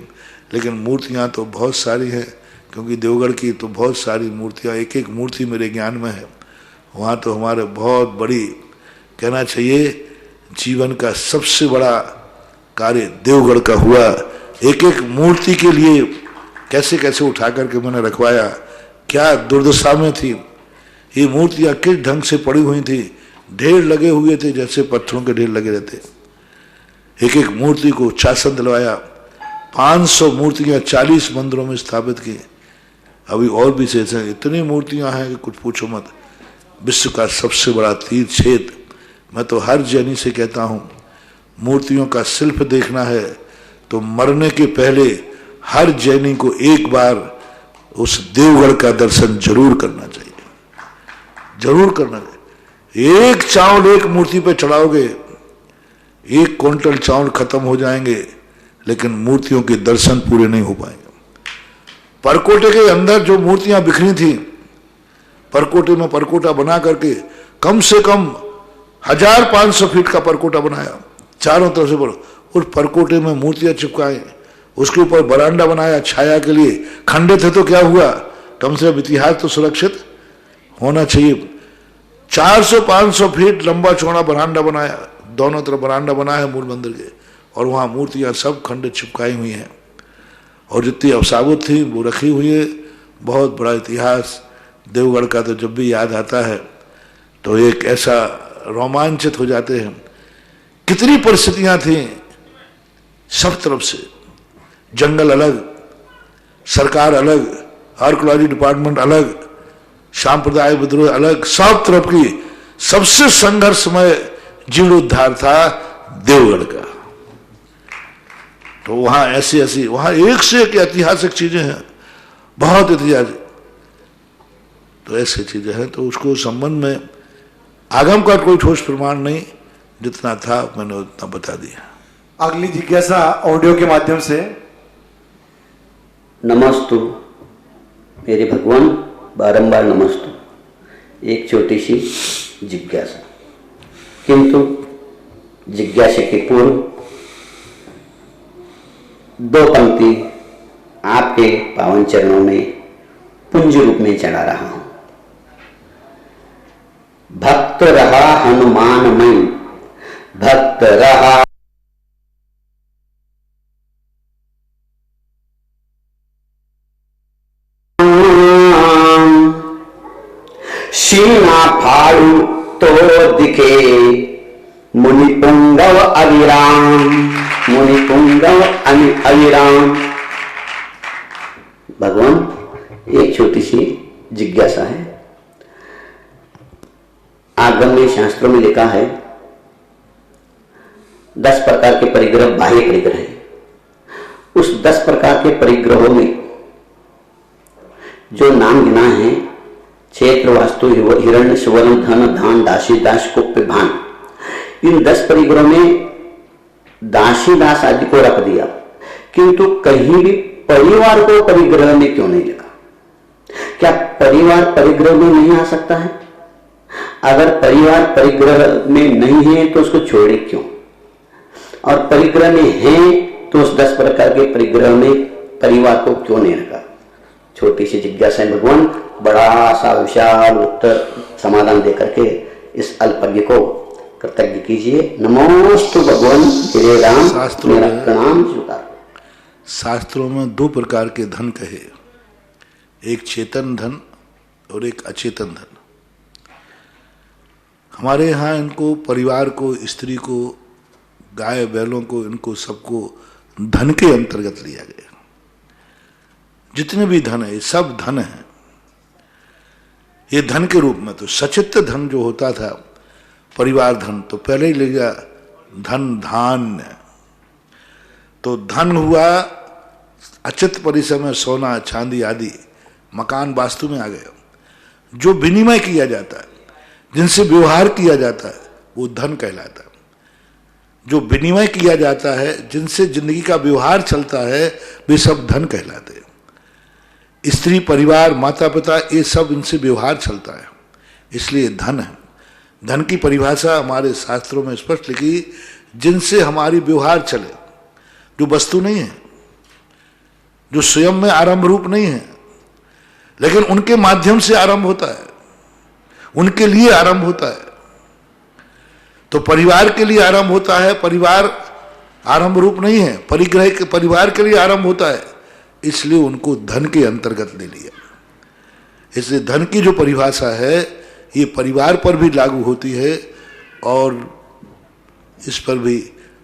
लेकिन मूर्तियां तो बहुत सारी हैं, क्योंकि देवगढ़ की तो बहुत सारी मूर्तियां, एक एक मूर्ति मेरे ज्ञान में है। वहाँ तो हमारे बहुत बड़ी, कहना चाहिए जीवन का सबसे बड़ा कार्य देवगढ़ का हुआ। एक एक मूर्ति के लिए कैसे कैसे उठा करके मैंने रखवाया, क्या दुर्दशा में थी ये मूर्तियां, किस ढंग से पड़ी हुई थी, ढेर लगे हुए थे जैसे पत्थरों के ढेर लगे रहते। एक एक मूर्ति को शासन दिलवाया। 500 मूर्तियां 40 मंदिरों में स्थापित की। अभी और भी शेष हैं, इतनी मूर्तियां हैं कि कुछ पूछो मत। विश्व का सबसे बड़ा तीर्थ क्षेत्र। मैं तो हर जैनी से कहता हूँ, मूर्तियों का शिल्प देखना है तो मरने के पहले हर जैनी को एक बार उस देवगढ़ का दर्शन जरूर करना चाहिए, जरूर करना चाहिए। एक चावल एक मूर्ति पे चढ़ाओगे, 1 क्विंटल चावल खत्म हो जाएंगे, लेकिन मूर्तियों के दर्शन पूरे नहीं हो पाएंगे। परकोटे के अंदर जो मूर्तियां बिखरी थी, परकोटे में परकोटा बना करके कम से कम 1500 फीट का परकोटा बनाया, चारों तरफ से बोलो, उस परकोटे में मूर्तियां चिपकाई, उसके ऊपर बरांडा बनाया छाया के लिए। खंडित है तो क्या हुआ, कम से कम इतिहास तो सुरक्षित होना चाहिए। 400-500 फीट लंबा चौड़ा बरांडा बनाया, दोनों तरफ बरांडा बनाया है मूल मंदिर के, और वहां मूर्तियां सब खंडित चिपकाई हुई हैं, और जितनी अवसाबुत थी वो रखी हुई है। बहुत बड़ा इतिहास देवगढ़ का तो जब भी याद आता है तो एक ऐसा रोमांचित हो जाते हैं। कितनी परिस्थितियां थी, सब तरफ से जंगल अलग, सरकार अलग, आर्कियोलॉजी डिपार्टमेंट अलग, सांप्रदाय विद्रोह अलग, सब तरफ की सबसे संघर्षमय जीर्णोद्धार था देवगढ़ का। तो वहां ऐसी ऐसी, वहां एक से एक ऐतिहासिक चीजें हैं, बहुत ऐतिहासिक। तो ऐसी चीजें हैं, तो उसको संबंध में आगम का कोई ठोस प्रमाण नहीं, जितना था मैंने उतना बता दिया। अगली जिज्ञासा ऑडियो के माध्यम से। नमस्तु मेरे भगवान, बारंबार नमस्तु। एक छोटी सी जिज्ञासा, किंतु जिज्ञासा के पूर्व 2 पंक्ति आपके पावन चरणों में पुंज रूप में चढ़ा रहा हूं। भक्त रहा हनुमानमय, भक्त रहा सीना फाड़ू तो दिखे मुनि पुंगव अविराम, मुनि पुंगव अविराम। भगवान, एक छोटी सी जिज्ञासा है। आगम में शास्त्रों में लिखा है 10 प्रकार के परिग्रह बाह्य परिग्रह है। उस 10 प्रकार के परिग्रहों में जो नाम गिना है, क्षेत्र, वास्तु, हिरण्य, सुवर्ण, धन, धान, दासी दास, कुप्य, भान, इन 10 परिग्रहों में दासी दास आदि को रख दिया, किंतु कहीं भी परिवार को परिग्रह में क्यों नहीं लिखा? क्या परिवार परिग्रह में नहीं आ सकता है? अगर परिवार परिग्रह में नहीं है तो उसको छोड़े क्यों? और परिग्रह में है तो उस 10 प्रकार के परिग्रह में परिवार को क्यों नहीं रखा? छोटी सी जिज्ञासा है भगवान, बड़ा सा विशाल उत्तर समाधान देकर के इस अल्पज्ञ को कृतज्ञ कीजिए। नमोस्तु भगवान श्री राम, मेरा प्रणाम स्वीकार। शास्त्रों में 2 प्रकार के धन कहे, एक चेतन धन और एक अचेतन धन। हमारे यहाँ इनको परिवार को, स्त्री को, गाय बैलों को, इनको सबको धन के अंतर्गत लिया गया। जितने भी धन है ये सब धन है। ये धन के रूप में तो सचित धन जो होता था, परिवार धन, तो पहले ही ले गया धन धान्य। तो धन हुआ अचित परिसर में सोना चांदी आदि, मकान वास्तु में आ गया। जो विनिमय किया जाता है, जिनसे व्यवहार किया जाता है, वो धन कहलाता है। जो विनिमय किया जाता है, जिनसे जिंदगी का व्यवहार चलता है, वे सब धन कहलाते हैं। स्त्री, परिवार, माता पिता, ये सब इनसे व्यवहार चलता है, इसलिए धन है। धन की परिभाषा हमारे शास्त्रों में स्पष्ट लिखी, जिनसे हमारी व्यवहार चले, जो वस्तु नहीं है, जो स्वयं में आरंभ रूप नहीं है, लेकिन उनके माध्यम से आरंभ होता है, उनके लिए आरंभ होता है। तो परिवार के लिए आरंभ होता है, परिवार आरंभ रूप नहीं है, परिग्रह के परिवार के लिए आरंभ होता है, इसलिए उनको धन के अंतर्गत ले लिया। इसलिए धन की जो परिभाषा है ये परिवार पर भी लागू होती है, और इस पर भी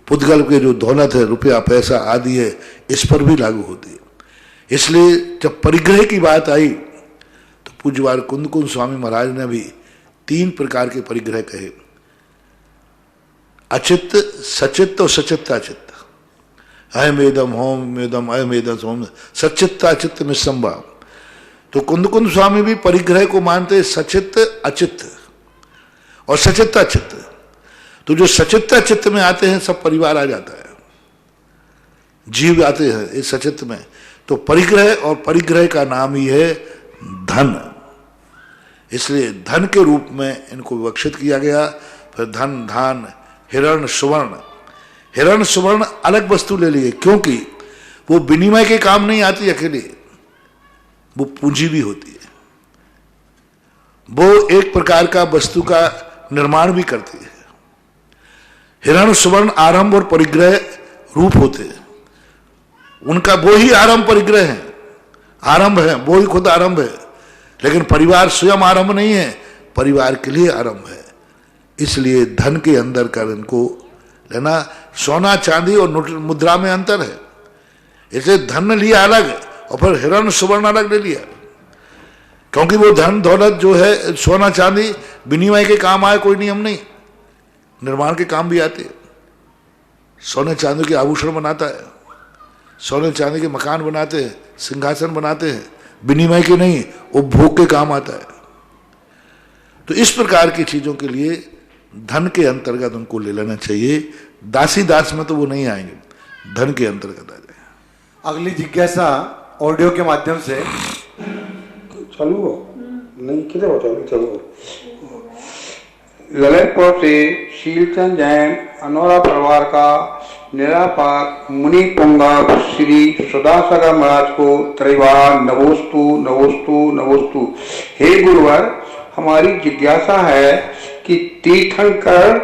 पुद्गल के जो दौलत है, रुपया पैसा आदि है, इस पर भी लागू होती है। इसलिए जब परिग्रह की बात आई तो पूज्यवार कुंद कुंद स्वामी महाराज ने भी 3 प्रकार के परिग्रह कहे, अचित्त, सचित्त और सचित्ताचित्त। अहमेदम होमेदम अहमेदम होम सचित्ताचित्त निसंभव। तो कुंद कुंद स्वामी भी परिग्रह को मानते सचित्त, अचित्त और सचित्ताचित्त। तो जो सचित्ताचित्त में आते हैं सब परिवार आ जाता है, जीव आते हैं इस सचित्त में। तो परिग्रह और परिग्रह का नाम ही है धन, इसलिए धन के रूप में इनको विवक्षित किया गया। फिर धन, धान, हिरण, सुवर्ण। हिरण सुवर्ण अलग वस्तु ले लिए, क्योंकि वो विनिमय के काम नहीं आती अकेले, वो पूंजी भी होती है, वो एक प्रकार का वस्तु का निर्माण भी करती है। हिरण सुवर्ण आरंभ और परिग्रह रूप होते हैं, उनका वो ही आरंभ परिग्रह है, आरंभ है, वो ही खुद आरंभ है। लेकिन परिवार स्वयं आरंभ नहीं है, परिवार के लिए आरंभ है। इसलिए धन के अंदर कर इनको लेना। सोना चांदी और मुद्रा में अंतर है, इसलिए धन लिया अलग और फिर हिरण सुवर्ण अलग ले लिया, क्योंकि वो धन दौलत जो है सोना चांदी विनिमय के काम आए कोई नियम नहीं, निर्माण के काम भी आते हैं। सोने चांदी के आभूषण बनाता है, सोने चांदी के मकान बनाते हैं, सिंहासन बनाते हैं, विनिमय के नहीं, उपभोग के काम आता है। तो इस प्रकार की चीजों के लिए धन के अंतर्गत उनको ले लेना चाहिए। दासी दास में तो वो नहीं आएंगे, धन के अंतर्गत आ जाए। अगली जिज्ञासा ऑडियो के माध्यम से चालू हो नहीं, किधर हो चालू हो। ललितपुर से शीलचंद जैन अनोरा परिवार का निरापाक मुनि पुंगव श्री सुदासागर महाराज को त्रिवार नमोस्तु नमोस्तु नमोस्तु। हे गुरुवर, हमारी जिज्ञासा है कि तीर्थंकर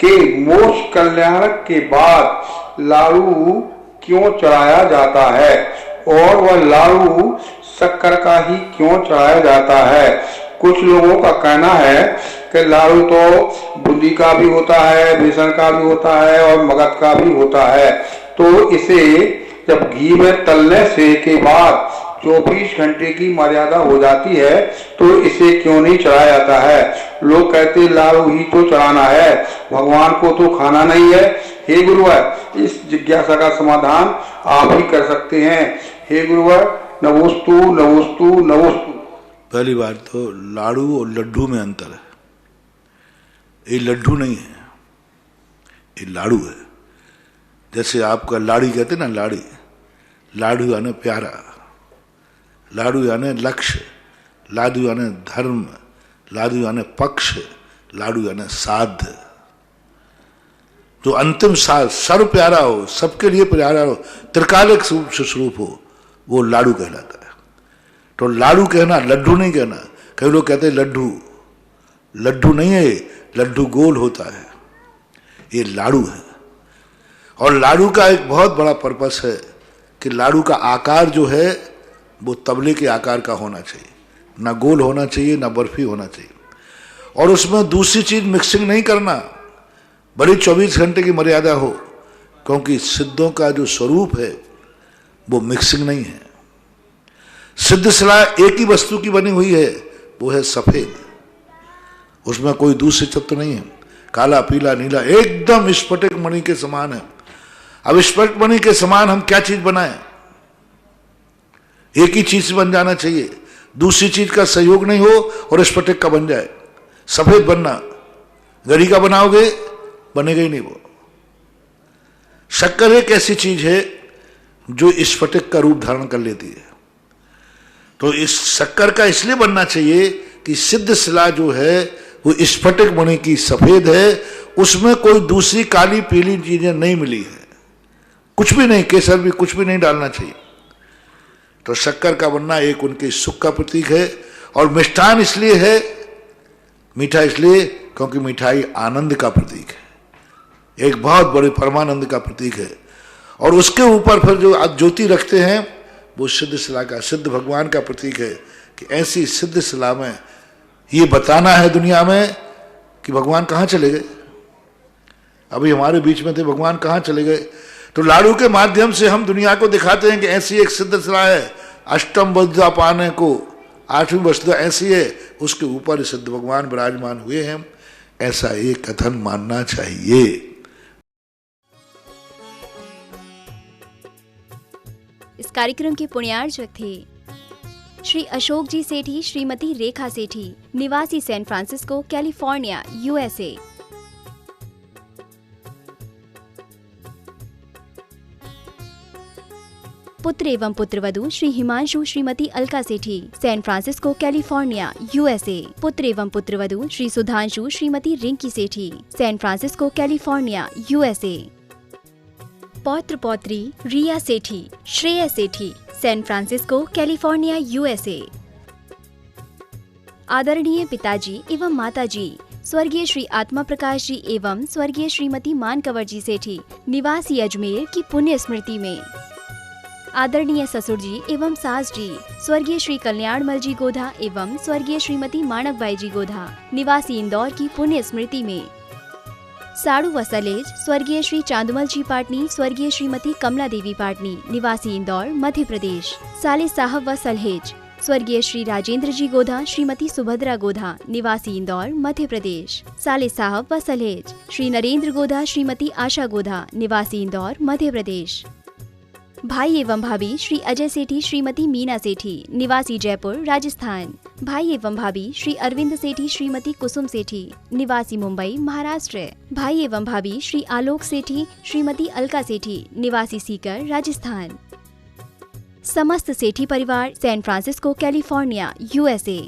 के मोक्ष कल्याण के बाद लाड़ू क्यों चढ़ाया जाता है, और वह लाड़ू शक्कर का ही क्यों चढ़ाया जाता है। कुछ लोगों का कहना है कि लाड़ू तो बूंदी का भी होता है, बेसन का भी होता है और मगध का भी होता है, तो इसे जब घी में तलने से के बाद 24 घंटे की मर्यादा हो जाती है तो इसे क्यों नहीं चढ़ाया जाता है। लोग कहते हैं लाड़ू ही तो चढ़ाना है, भगवान को तो खाना नहीं है। हे गुरुवर, इस जिज्ञासा का समाधान आप ही कर सकते हैं। हे गुरुवर, नमोस्तु नमोस्तु नमोस्तु। पहली बात तो लाड़ू और लड्डू में अंतर है। ये लड्डू नहीं है, ये लाड़ू है। जैसे आपका लाड़ी कहते ना, लाड़ी, लाडू यानी प्यारा, लाडू यानी लक्ष्य, लाडू यानी धर्म, लाडू यानी पक्ष, लाडू यानी साध। जो अंतिम साध सर्व प्यारा हो, सबके लिए प्यारा हो, त्रिकालिक स्वरूप हो, वो लाडू कहलाता है। तो लाडू कहना, लड्डू नहीं कहना। कई लोग कहते हैं लड्डू, लड्डू नहीं है, लड्डू गोल होता है, ये लाडू है। और लाडू का एक बहुत बड़ा पर्पस है कि लाडू का आकार जो है वो तबले के आकार का होना चाहिए, ना गोल होना चाहिए, ना बर्फी होना चाहिए। और उसमें दूसरी चीज मिक्सिंग नहीं करना, बड़ी 24 घंटे की मर्यादा हो, क्योंकि सिद्धों का जो स्वरूप है वो मिक्सिंग नहीं है। सिद्ध शिला एक ही वस्तु की बनी हुई है, वो है सफेद, उसमें कोई दूसरे तत्व नहीं है। काला पीला नीला एकदम स्फटिक मणि के समान है। अब स्फटिक मणि के समान हम क्या चीज बनाएं? एक ही चीज से बन जाना चाहिए, दूसरी चीज का सहयोग नहीं हो और स्फटिक का बन जाए। सफेद बनना, गरी का बनाओगे बनेगा ही नहीं वो। शक्कर एक ऐसी चीज है जो स्फटिक का रूप धारण कर लेती है। तो इस शक्कर का इसलिए बनना चाहिए कि सिद्ध शिला जो है वो स्फटिक मणि की सफेद है, उसमें कोई दूसरी काली पीली चीजें नहीं मिली है, कुछ भी नहीं, केसर भी कुछ भी नहीं डालना चाहिए। तो शक्कर का बनना एक उनके सुख का प्रतीक है। और मिष्ठान इसलिए है, मीठा इसलिए क्योंकि मिठाई आनंद का प्रतीक है, एक बहुत बड़े परमानंद का प्रतीक है। और उसके ऊपर फिर जो आप ज्योति रखते हैं वो सिद्ध शिला का, सिद्ध भगवान का प्रतीक है कि ऐसी सिद्ध शिला में ये बताना है दुनिया में कि भगवान कहाँ चले गए। अभी हमारे बीच में थे, भगवान कहाँ चले गए। तो लाड़ू के माध्यम से हम दुनिया को दिखाते हैं कि ऐसी एक सिद्ध सलाह है, अष्टम वस्तुता पाने को 8वीं वस्तुता ऐसी है, उसके ऊपर सिद्ध भगवान विराजमान हुए हैं, ऐसा एक कथन मानना चाहिए। इस कार्यक्रम के पुण्यार्चक थे श्री अशोक जी सेठी, श्रीमती रेखा सेठी, निवासी सैन फ्रांसिस्को, कैलिफोर्निया, यूएसए। पुत्र एवं पुत्रवधू श्री हिमांशु, श्रीमती अलका सेठी, सैन फ्रांसिस्को, कैलिफोर्निया, यूएसए। पुत्र एवं पुत्रवधू श्री सुधांशु, श्रीमती रिंकी सेठी, सैन फ्रांसिस्को, कैलिफोर्निया, यूएसए। पौत्र पौत्री रिया सेठी, श्रेय सेठी, सैन फ्रांसिस्को, कैलिफोर्निया, यूएसए। आदरणीय पिताजी एवं माताजी स्वर्गीय श्री आत्मा प्रकाश जी एवं स्वर्गीय श्रीमती मानकवर जी सेठी, निवासी अजमेर की पुण्य स्मृति में। आदरणीय ससुर जी एवं सास जी स्वर्गीय श्री कल्याणमल जी गोधा एवं स्वर्गीय श्रीमती माणकबाई जी गोधा, निवासी इंदौर की पुण्य स्मृति में। साड़ू व सलेज स्वर्गीय श्री चांदुमल जी पाटनी, स्वर्गीय श्रीमती कमला देवी पाटनी, निवासी इंदौर, मध्य प्रदेश। साले साहब व सलहेज स्वर्गीय श्री राजेंद्र जी गोधा, श्रीमती सुभद्रा गोधा, निवासी इंदौर, मध्य प्रदेश। साले साहब व सलहेज श्री नरेंद्र गोधा, श्रीमती आशा गोधा, निवासी इंदौर, मध्य प्रदेश। भाई एवं भाभी श्री अजय सेठी, श्रीमती मीना सेठी, निवासी जयपुर, राजस्थान। भाई एवं भाभी श्री अरविंद सेठी, श्रीमती कुसुम सेठी, निवासी मुंबई, महाराष्ट्र। भाई एवं भाभी श्री आलोक सेठी, श्रीमती अलका सेठी, निवासी सीकर, राजस्थान। समस्त सेठी परिवार, सैन फ्रांसिस्को, कैलिफोर्निया, यूएसए।